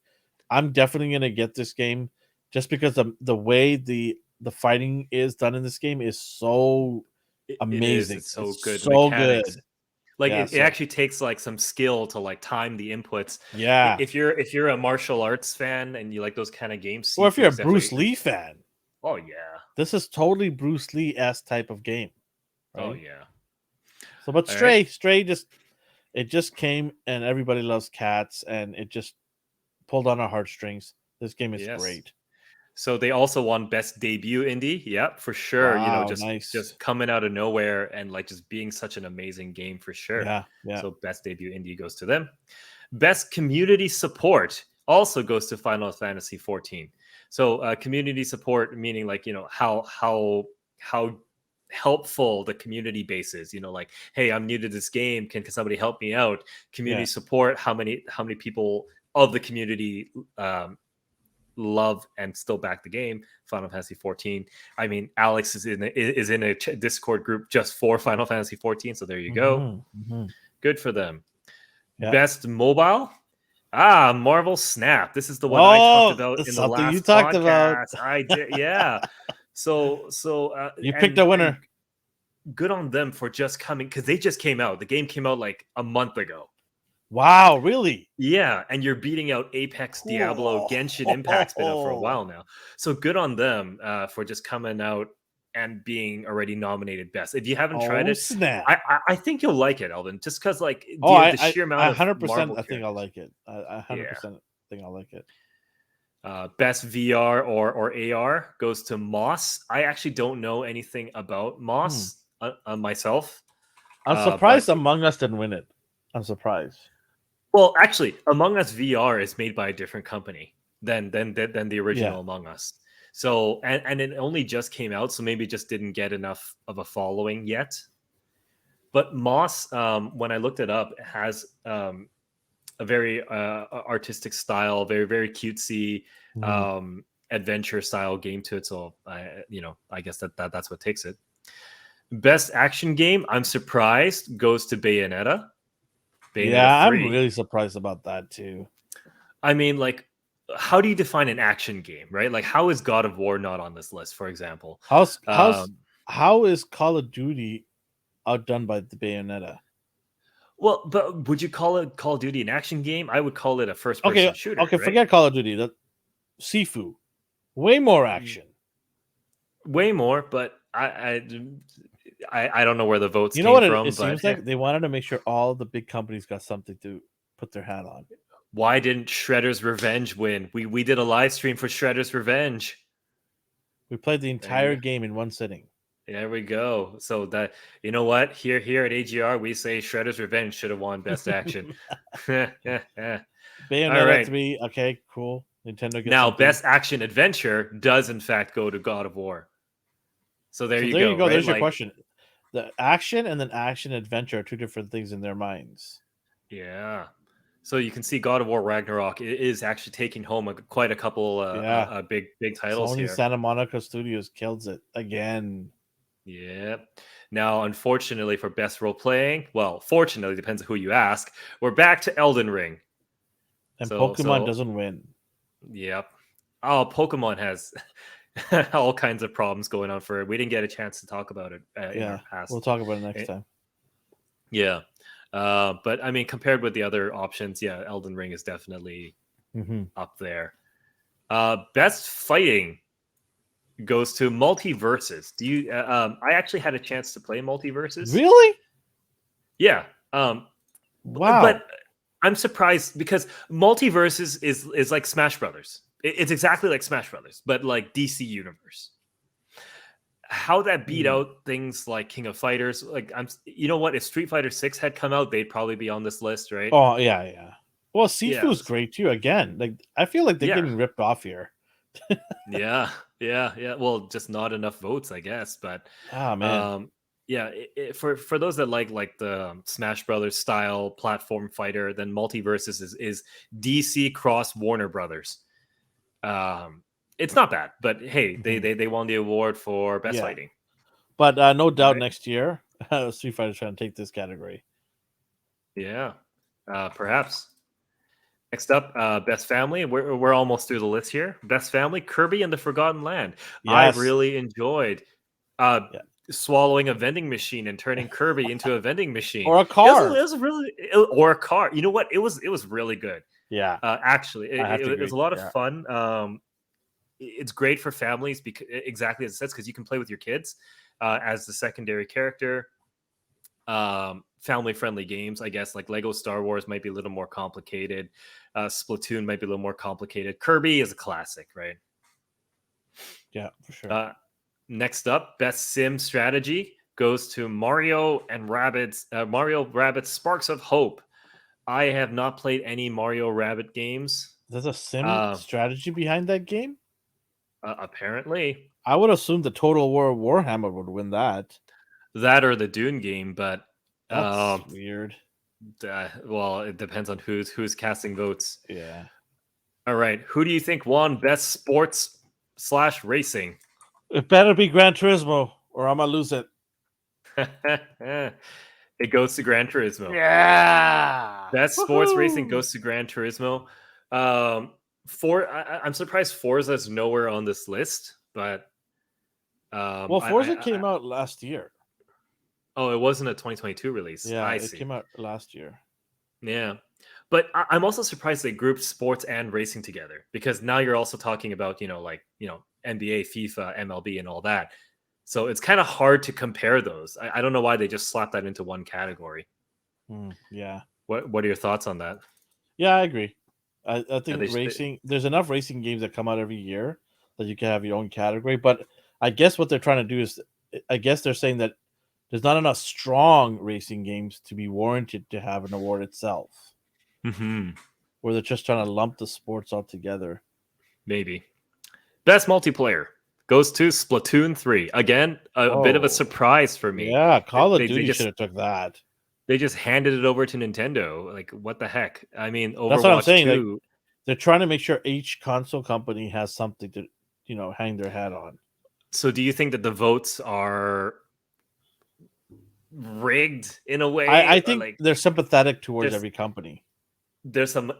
I'm definitely gonna get this game just because the way the fighting is done in this game is so amazing. It's so good. So mechanics. good. Like Yeah, it actually takes like some skill to like time the inputs. Yeah. If you're a martial arts fan and you like those kind of games, or if you're a Bruce Lee fan, oh yeah, this is totally Bruce Lee-esque type of game. Right? Oh yeah. So, but Stray just came, and everybody loves cats, and it just pulled on our heartstrings. This game is great. So they also won best debut indie. Yep, for sure. Wow, just coming out of nowhere and like just being such an amazing game for sure. Yeah. So best debut indie goes to them. Best community support also goes to Final Fantasy 14. So community support meaning like how helpful the community base is. Like, hey, I'm new to this game. Can somebody help me out? Community support. How many people of the community love and still back the game? Final Fantasy 14. I mean, Alex is in a Discord group just for Final Fantasy 14. So there you go. Good for them. Yeah. Best mobile. Marvel Snap. This is the one I talked about in the last you talked podcast. About. I did, yeah. So you picked a winner. Good on them for just coming, because they just came out. The game came out like a month ago. Wow, really? Yeah, and you're beating out Apex, Diablo, Genshin Impact's been out for a while now. So good on them for just coming out and being already nominated best. If you haven't tried Oh it, snap! I think you'll like it, Elvin. Just because like Oh, the sheer amount I of 100%. Marvel I think I'll characters. like it. I Yeah. 100% think I'll like it. Best VR or AR goes to Moss. I actually don't know anything about Hmm. Moss myself, I'm but surprised Among Us didn't win it. I'm surprised. well, actually, Among Us VR is made by a different company than the Yeah. original Among Us. So and it only just came out, so maybe it just didn't get enough of a following yet. But Moss, when I looked it up, has a very artistic style, very cutesy Mhm. adventure style game to it. So I guess that's what takes it. Best action game, I'm surprised, goes to Bayonetta. Bayonetta Yeah, I'm 3. really surprised about that too. I mean, like, how do you define an action game, right? Like, how is God of War not on this list, for example? How's how's Um, how is Call of Duty outdone by the Bayonetta? well, but would you call it Call of Duty an action game? I would call it a first Okay, person shooter, okay, right? forget Call of Duty. The Sifu, way more Y- action. Way more, but I don't know where the votes You know came what it from, but seems like? They wanted to make sure all the big companies got something to put their hat on. why didn't Shredder's Revenge win? We did a live stream for Shredder's Revenge. We played the There you entire game in one sitting. There we go. So that you know what? Here at AGR, we say Shredder's Revenge should have won Best Action. All Bayonetta right. 3, okay, cool. Nintendo gets Now, something. Best Action Adventure does in fact go to God of War. So there So you there you go, go. right? There's your Like, question. The action and then action adventure are two different things in their minds. yeah. So you can see God of War Ragnarok is actually taking home quite a couple Yeah. big titles Sony here. Santa Monica Studios kills it again. Yeah. Now, unfortunately for best role playing, well, fortunately depends on who you ask. We're back to Elden Ring. And So Pokemon so doesn't win. yep. Oh, Pokemon has all kinds of problems going on for it. We didn't get a chance to talk about it in our Yeah. We'll past. talk about it next Eh, time. Yeah. But I mean, compared with the other options, yeah, Elden Ring is definitely Hmm. up there. Best fighting goes to Multiverses. Do you? I actually had a chance to play Multiverses. Really? Yeah. Wow. But I'm surprised because Multiverses is like Smash Brothers. It's exactly like Smash Brothers, but like DC universe. How that beat Hmm. out things like King of Fighters, like you know what? If Street Fighter 6 had come out, they'd probably be on this list, right? Oh, yeah, yeah. Well, Yeah, Sifu's great too. Again, like I feel like they're yeah, getting ripped off here. yeah. Well, just not enough votes, I guess. But Ah, man. um, yeah, for those that like the Smash Brothers style platform fighter, then Multiverses is DC cross Warner Brothers. Um, it's not bad, but hey, Hmm. they won the award for best Yeah. fighting. But no All doubt right. next year, Street Fighter's trying to take this category. Yeah, perhaps. Next up, best family. We're almost through the list here. Best family, Kirby and the Forgotten Land. I Yes. really enjoyed uh, Yeah. swallowing a vending machine and turning Kirby into a vending machine. Or a car. It was really or a car. You know what? It was really good. Yeah. Actually, I have to it was agree. a lot of Yeah. fun. It's great for families because exactly as it says because you can play with your kids as the secondary character. Family friendly games, I guess, like Lego Star Wars might be a little more complicated. Splatoon might be a little more complicated. Kirby is a classic, right? Yeah, for sure. Uh, Next up, best sim strategy goes to Mario Rabbit Sparks of Hope. I have not played any Mario Rabbit games. There's a sim Uh, strategy behind that game? Apparently, I would assume the Total War Warhammer would win that. that or the Dune game, but That's um, weird. well, it depends on who's casting votes. Yeah. All right, who do you think won best sports slash racing? It better be Gran Turismo or I'm gonna lose it. It goes to Gran Turismo. Yeah. Best sports racing Woohoo! goes to Gran Turismo. I'm surprised Forza's nowhere on this list, but Well, Forza I came out last year. oh, it wasn't a 2022 release. Yeah, I it see. came out last year. Yeah. But I'm also surprised they grouped sports and racing together because now you're also talking about, NBA, FIFA, MLB, and all that. So it's kind of hard to compare those. I don't know why they just slapped that into one category. Yeah. What are your thoughts on that? Yeah, I agree. I Yeah, think there's enough racing games that come out every year that you can have your own category. But I guess what they're trying to do is, I guess they're saying that there's not enough strong racing games to be warranted to have an award itself, where they're just trying to lump the sports all together. Maybe. Best multiplayer goes to Splatoon 3. Again, a bit of a Oh, surprise for me. yeah, Call of They Duty should just have took that. they just handed it over to Nintendo. Like, what the heck? I mean, That's what I'm Overwatch saying. Like 2. they're trying to make sure each console company has something to, hang their hat on. So do you think that the votes are rigged in a I way, or think like they're sympathetic towards there's every company. there's some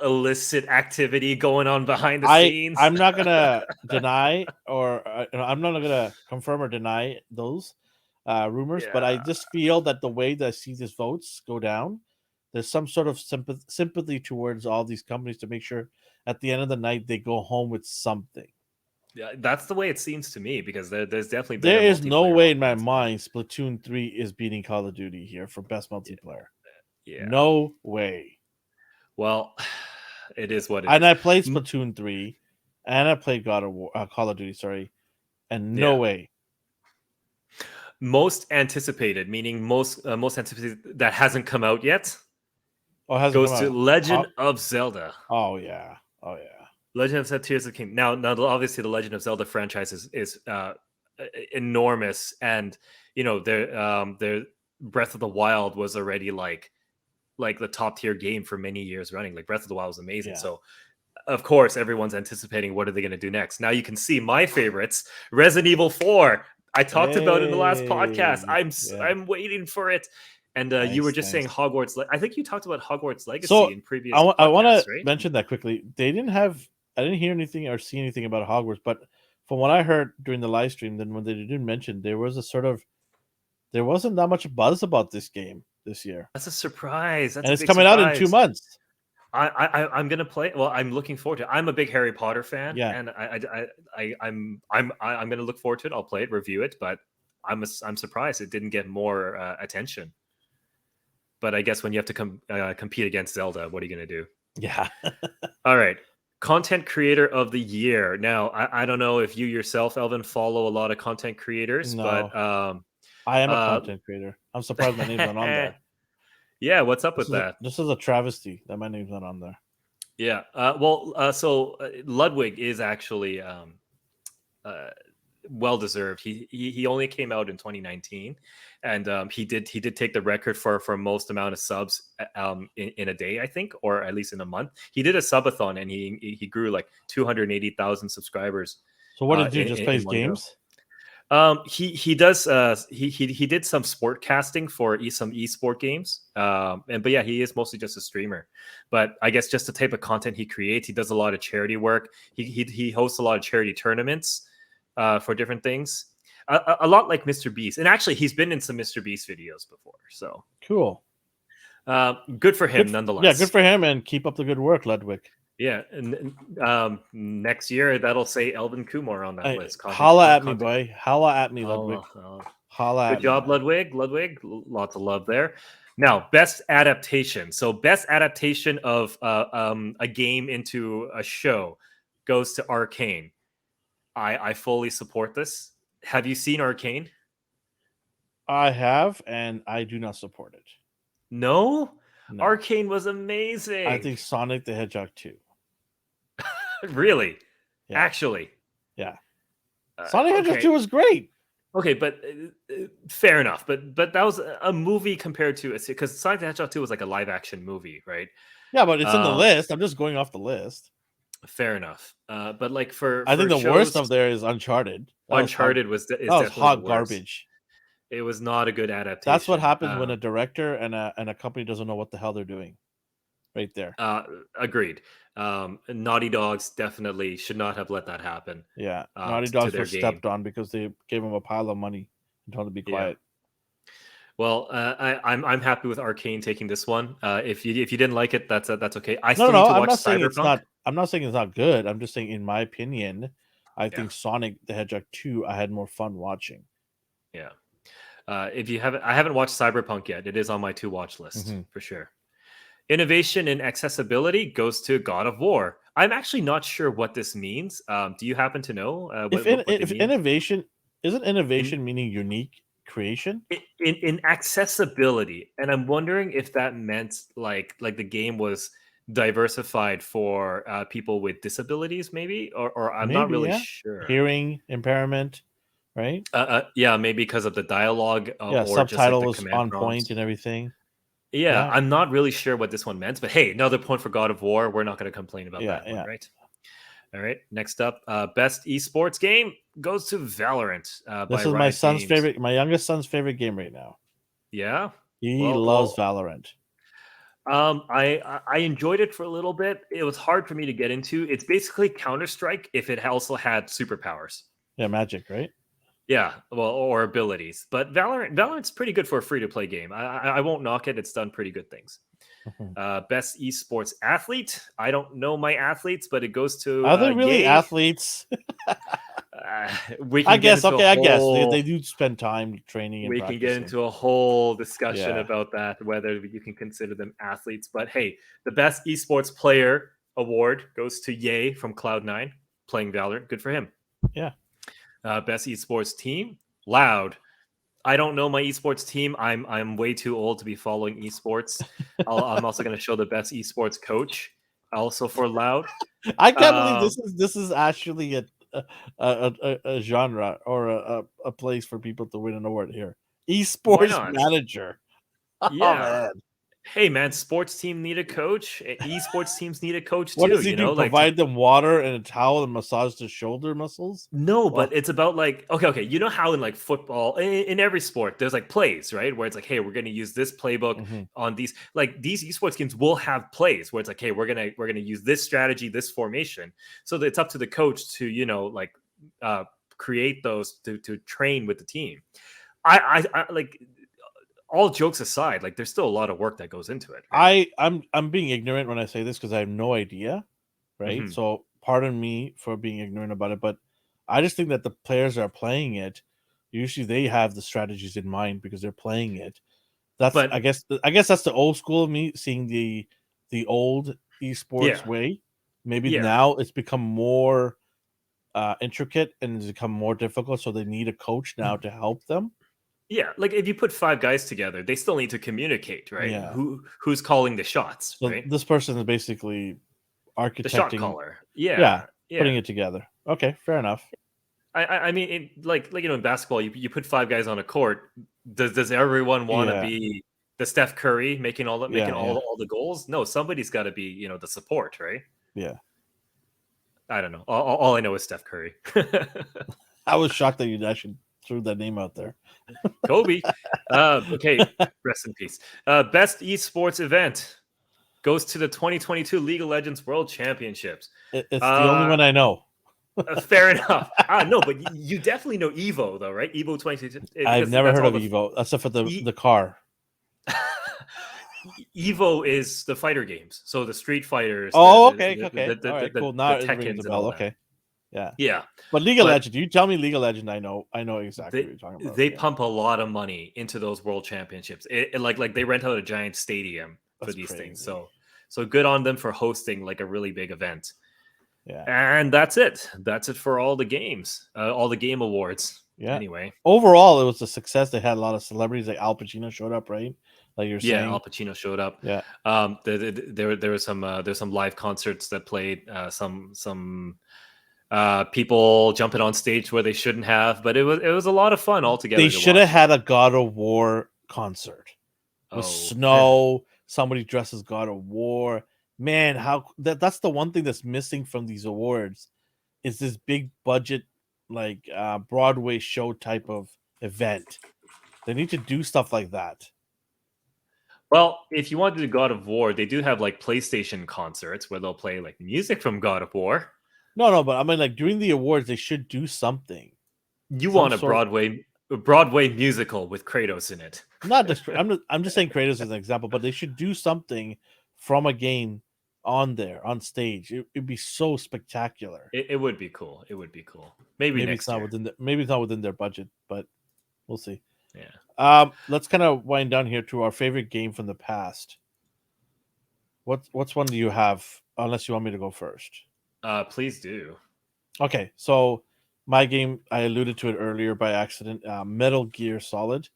illicit activity going on behind the I scenes? I'm not gonna deny or I'm not gonna confirm or deny those rumors, but I Yeah. just feel that the way that I see these votes go down, there's some sort of sympathy towards all these companies to make sure at the end of the night they go home with something. Yeah, that's the way it seems to me because there's definitely There better is no multiplayer way in my options. mind Splatoon 3 is beating Call of Duty here for best Yeah. multiplayer. Yeah. No way. Well, it is what it And is. I played Splatoon 3 and I played Call of Duty, sorry, and no Yeah. way. Most anticipated, meaning most anticipated that hasn't come out yet, Oh, it hasn't come goes to out. Legend of Zelda. Oh yeah. Oh yeah. Legend of Zelda Tears of the Kingdom. Now, obviously, the Legend of Zelda franchise is enormous, and their Breath of the Wild was already like the top tier game for many years running. Like Breath of the Wild was amazing. Yeah. So of course, everyone's anticipating what are they going to do next. Now you can see my favorites, Resident Evil 4. I talked about it in the last podcast. Hey. Yeah. I'm waiting for it. And you were Nice. just saying Nice. Hogwarts. I think you talked about Hogwarts Legacy So in previous I want podcasts, to right? mention that quickly. They didn't have. I didn't hear anything or see anything about Hogwarts, but from what I heard during the live stream, then when they didn't mention, there was a sort of there wasn't that much buzz about this game this year, That's a surprise. That's and a it's big coming out in 2 surprise. months. I'm gonna play. Well, I'm looking forward to it. I'm a big Harry Potter fan, Yeah. and I'm gonna look forward to it. I'll play it, review it, but I'm surprised it didn't get more attention. But I guess when you have to compete against Zelda, what are you gonna do? Yeah. All right, content creator of the year. Now, I don't know if you yourself, Elvin, follow a lot of content creators, No, but I am a uh, content creator. I'm surprised my name's not on there. yeah, what's up with that? This is a travesty that my name's not on there. Yeah. So Ludwig is actually uh, well deserved. He only came out in 2019, and he did take the record for most amount of subs in a day, I think, or at least in a month. He did a subathon and he grew like 280,000 subscribers. So what did you do? Just In plays one go. games? He does he did some sport casting for some esport games, but yeah, he is mostly just a streamer. But I guess just the type of content he creates, he does a lot of charity work. He hosts a lot of charity tournaments for different things, a lot like Mr. Beast. And actually, he's been in some Mr. Beast videos before, so Cool. good for him nonetheless. Yeah, good for him, and keep up the good work, Ludwig. Yeah, and next year that'll say Elvin Kumar on that list. Holla at me, boy. Holla at me, Ludwig. Holla Good job, Ludwig. Lots of love there. Now, best adaptation. So, best adaptation of a game into a show goes to Arcane. I fully support this. Have you seen Arcane? I have, and I do not support it. No? No. Arcane was amazing. I think Sonic the Hedgehog 2. Really? Yeah. Actually. Yeah. Sonic the Hedgehog 2 was great. Okay, but fair enough. But that was a movie compared to because Sonic the Hedgehog 2 was like a live action movie, right? Yeah, but it's in the list. I'm just going off the list. Fair enough. But like I think the worst of there is Uncharted. Uncharted was hot garbage. It was not a good adaptation. That's what happens when a director and a company doesn't know what the hell they're doing. Right there. Agreed. Naughty Dogs definitely should not have let that happen. Yeah, Naughty Dogs were stepped on because they gave them a pile of money and told them to be quiet. Yeah. Well, I'm happy with Arcane taking this one. If you didn't like it, that's okay. I still need to watch Cyberpunk. I'm not saying it's not good. I'm just saying, in my opinion, I think Sonic the Hedgehog 2 I had more fun watching. Yeah. If you haven't, I haven't watched Cyberpunk yet. It is on my to watch list Hmm. for sure. Innovation and accessibility goes to God of War. I'm actually not sure what this means. Do you happen to know what they If mean? innovation isn't In, innovation meaning unique creation, in accessibility, and I'm wondering if that meant like the game was diversified for people with disabilities, maybe, or I'm not maybe really yeah, sure. hearing impairment, right? Yeah, maybe because of the dialogue Yeah, or just like subtitle the was command on point and prompts. everything. Yeah, Yeah, I'm not really sure what this one meant, but hey, another point for God of War. We're not going to complain about yeah, that one, yeah. right? All right. Next up, best esports game goes to Valorant by This is my Riot son's Games. favorite, my youngest son's favorite game right now. Yeah. He loves Well, Valorant. I enjoyed it for a little bit. It was hard for me to get into. It's basically Counter Strike if it also had superpowers. Yeah, Magic, right? Yeah, well, or abilities. But Valorant's pretty good for a free to play game. I won't knock it. It's done pretty good things. Mhm. Best esports athlete. I don't know my athletes, but it goes to Are they really Yay. athletes? We I can get guess. into a Okay, I guess they whole do spend time training and we can get practicing. into a whole discussion Yeah, about that, whether you can consider them athletes. But hey, the best esports player award goes to Yay from Cloud9 playing Valorant. Good for him. yeah. Best esports team, Loud. I don't know my esports team. I'm way too old to be following esports. I'm also going to show the best esports coach, also for Loud. I can't believe Um, this is actually a genre or a place for people to win an award here. why Esports not? manager. Oh Yeah. man, Hey man, sports team need a coach. Esports teams need a coach what too. does he You do? know, like Provide them water and a towel and massage the shoulder muscles? no, Well, but it's about like okay. You know how in like football, in every sport, there's like plays, right? Where it's like, hey, we're going to use this playbook mhm. on these. Like these esports games will have plays where it's like, hey, we're gonna use this strategy, this formation. So it's up to the coach to like uh, create those to train with the team. I like all jokes aside, like there's still a lot of work that goes into it, right? I'm being ignorant when I say this because I have no idea, right? Hmm. So pardon me for being ignorant about it, but I just think that the players that are playing it, usually they have the strategies in mind because they're playing it. That's But I guess that's the old school of me seeing the old esports yeah, way. Maybe yeah. now it's become more intricate and it's become more difficult, so they need a coach now to help them. Yeah, like if you put five guys together, they still need to communicate, right? Yeah. Who's calling the shots, So right? this person is basically The shot architecting, caller. yeah, Yeah, yeah. putting it together. Okay, fair enough. I mean, like in basketball, you put five guys on a court. Does everyone want to Yeah, be the Steph Curry making yeah, yeah, all the goals? No, somebody's got to be the support, right? yeah. I don't know. All I know is Steph Curry. I was shocked that you actually threw that name out there. Kobe. Okay, rest in peace. Best esports event goes to the 2022 League of Legends World Championships. It's the only Uh, one I know. fair enough. No, but you definitely know Evo though, right? Evo 2022 I've because never that's heard all of the Evo except for e- the car. Evo is the fighter games. So the Street Fighters, Oh, okay, okay, all right, cool. the Now it rings a Tekkens and bell. all that. Okay, yeah. Yeah, But League of but Legends, you tell me League of Legends, I know exactly what they you're talking about. they Yeah, pump a lot of money into those world championships. Like they rent out a giant stadium for that's these things. crazy. So good on them for hosting like a really big event. Yeah, And that's it. That's it for all the games, all the game awards. yeah. Anyway, Overall, it was a success. They had a lot of celebrities, like Al Pacino showed up, right? Like you're yeah, saying. Al Pacino showed up. Yeah, There was some there's some live concerts that played. Some people jumping on stage where they shouldn't have, but it was a lot of fun they altogether to should have watch. had a God of War concert with Oh, snow. Somebody dressed as God of War. Man, how that's the one thing that's missing from these awards is this big budget, like Broadway show type of event. They need to do stuff like that. well, if you want to do God of War, they do have like PlayStation concerts where they'll play like music from God of War. No, no, but I mean, like during the awards, they should do something, You some want a sort. Broadway musical with Kratos in it. Not just I'm just saying Kratos as an example, but they should do something from a game on there on stage. It'd be so spectacular. It would be cool. It would be cool. Maybe Maybe it's next not year. within maybe it's not within their budget, but We'll see. Yeah. Let's kind of wind down here to our favorite game from the past. What's one do you have? Unless you want me to go first. Please do. Okay, so my game, I alluded to it earlier by accident. Metal Gear Solid.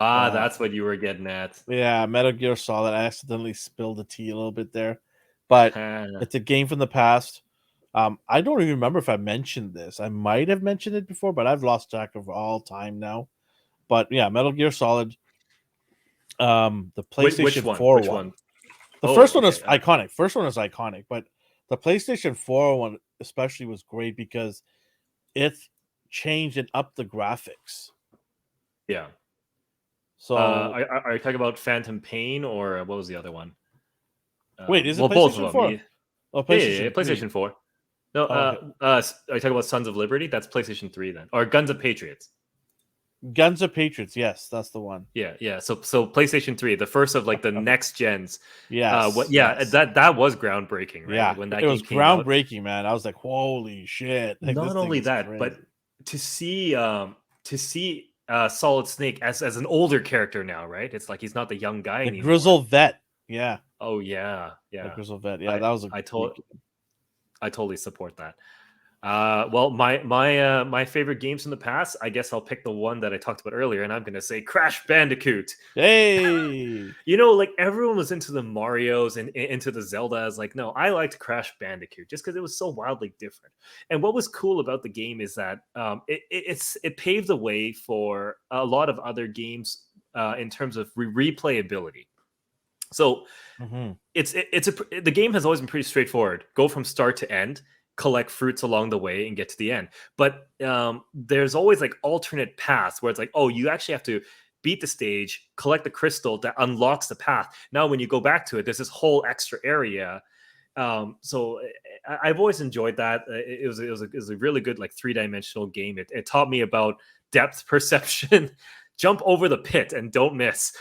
That's what you were getting at. Yeah, Metal Gear Solid. I accidentally spilled the tea a little bit there, but it's a game from the past. I don't even remember if I mentioned this. I might have mentioned it before, but I've lost track of all time now. But yeah, Metal Gear Solid. The Which PlayStation one? 4 Which one. one? The Oh, first one is okay. iconic. First one is iconic, but the PlayStation 4 one especially was great because it changed and upped the graphics. Yeah. So Are you talking about Phantom Pain or what was the other one? wait, is it Well, both PlayStation of them. 4? Oh, Yeah, PlayStation 3. PlayStation 4. No, Oh, okay. are you talking about Sons of Liberty? That's PlayStation 3 then. Or Guns of Patriots. Guns of Patriots. Yes, that's the one. Yeah. So PlayStation 3, the first of like the next gens. Yes. Yeah, Yes. that was groundbreaking, right? Yeah. When that It was game came out. groundbreaking, man. I was like, holy shit. Like this Not thing only is that, but crazy. to see Solid Snake as an older character now, right? It's like he's not the young guy The anymore. Grizzle Vet. Yeah. Oh yeah, The yeah. Grizzle Vet. Yeah, I that was a I great told game. I totally support that. Well, my favorite games in the past, I guess I'll pick the one that I talked about earlier, and I'm gonna say Crash Bandicoot. Hey. You know, like everyone was into the Mario's and into the Zeldas. Like, no, I liked Crash Bandicoot just because it was so wildly different. And what was cool about the game is that it paved the way for a lot of other games in terms of replayability. So Mhm. the game has always been pretty straightforward. Go from start to end, collect fruits along the way, and get to the end. But there's always like alternate paths where it's like, oh, you actually have to beat the stage, collect the crystal that unlocks the path. Now, when you go back to it, there's this whole extra area. So I've always enjoyed that. It was a really good like 3-dimensional game. It taught me about depth perception. Jump over the pit and don't miss.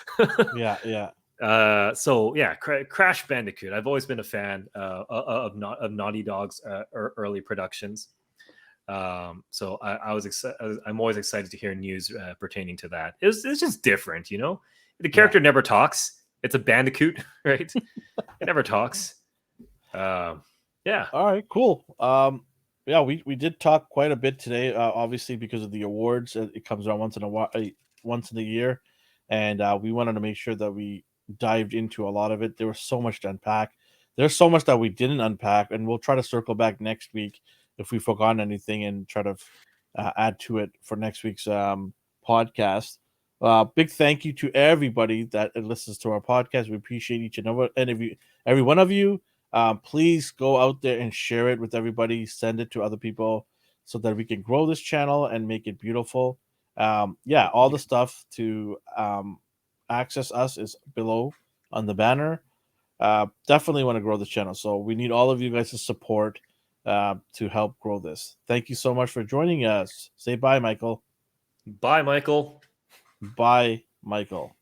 Yeah, yeah. So yeah, Crash Bandicoot. I've always been a fan of Naughty Dog's early productions. So I was excited. I'm always excited to hear news pertaining to that. It's just different, you know. The character never talks. It's a bandicoot, right? It never talks. Yeah, All right, cool. Yeah, we did talk quite a bit today. Obviously, because of the awards, it comes around once in a while, once in a year, and we wanted to make sure that we dived into a lot of it. There was so much to unpack. There's so much that we didn't unpack, and we'll try to circle back next week if we forgotten anything and try to add to it for next week's podcast. Big thank you to everybody that listens to our podcast. We appreciate each and every one of you. Please go out there and share it with everybody. Send it to other people so that we can grow this channel and make it beautiful. Yeah, all the stuff to access us is below on the banner. Definitely want to grow this channel. So we need all of you guys' support to help grow this. Thank you so much for joining us. Say bye, Michael. bye, Michael. Bye, Michael.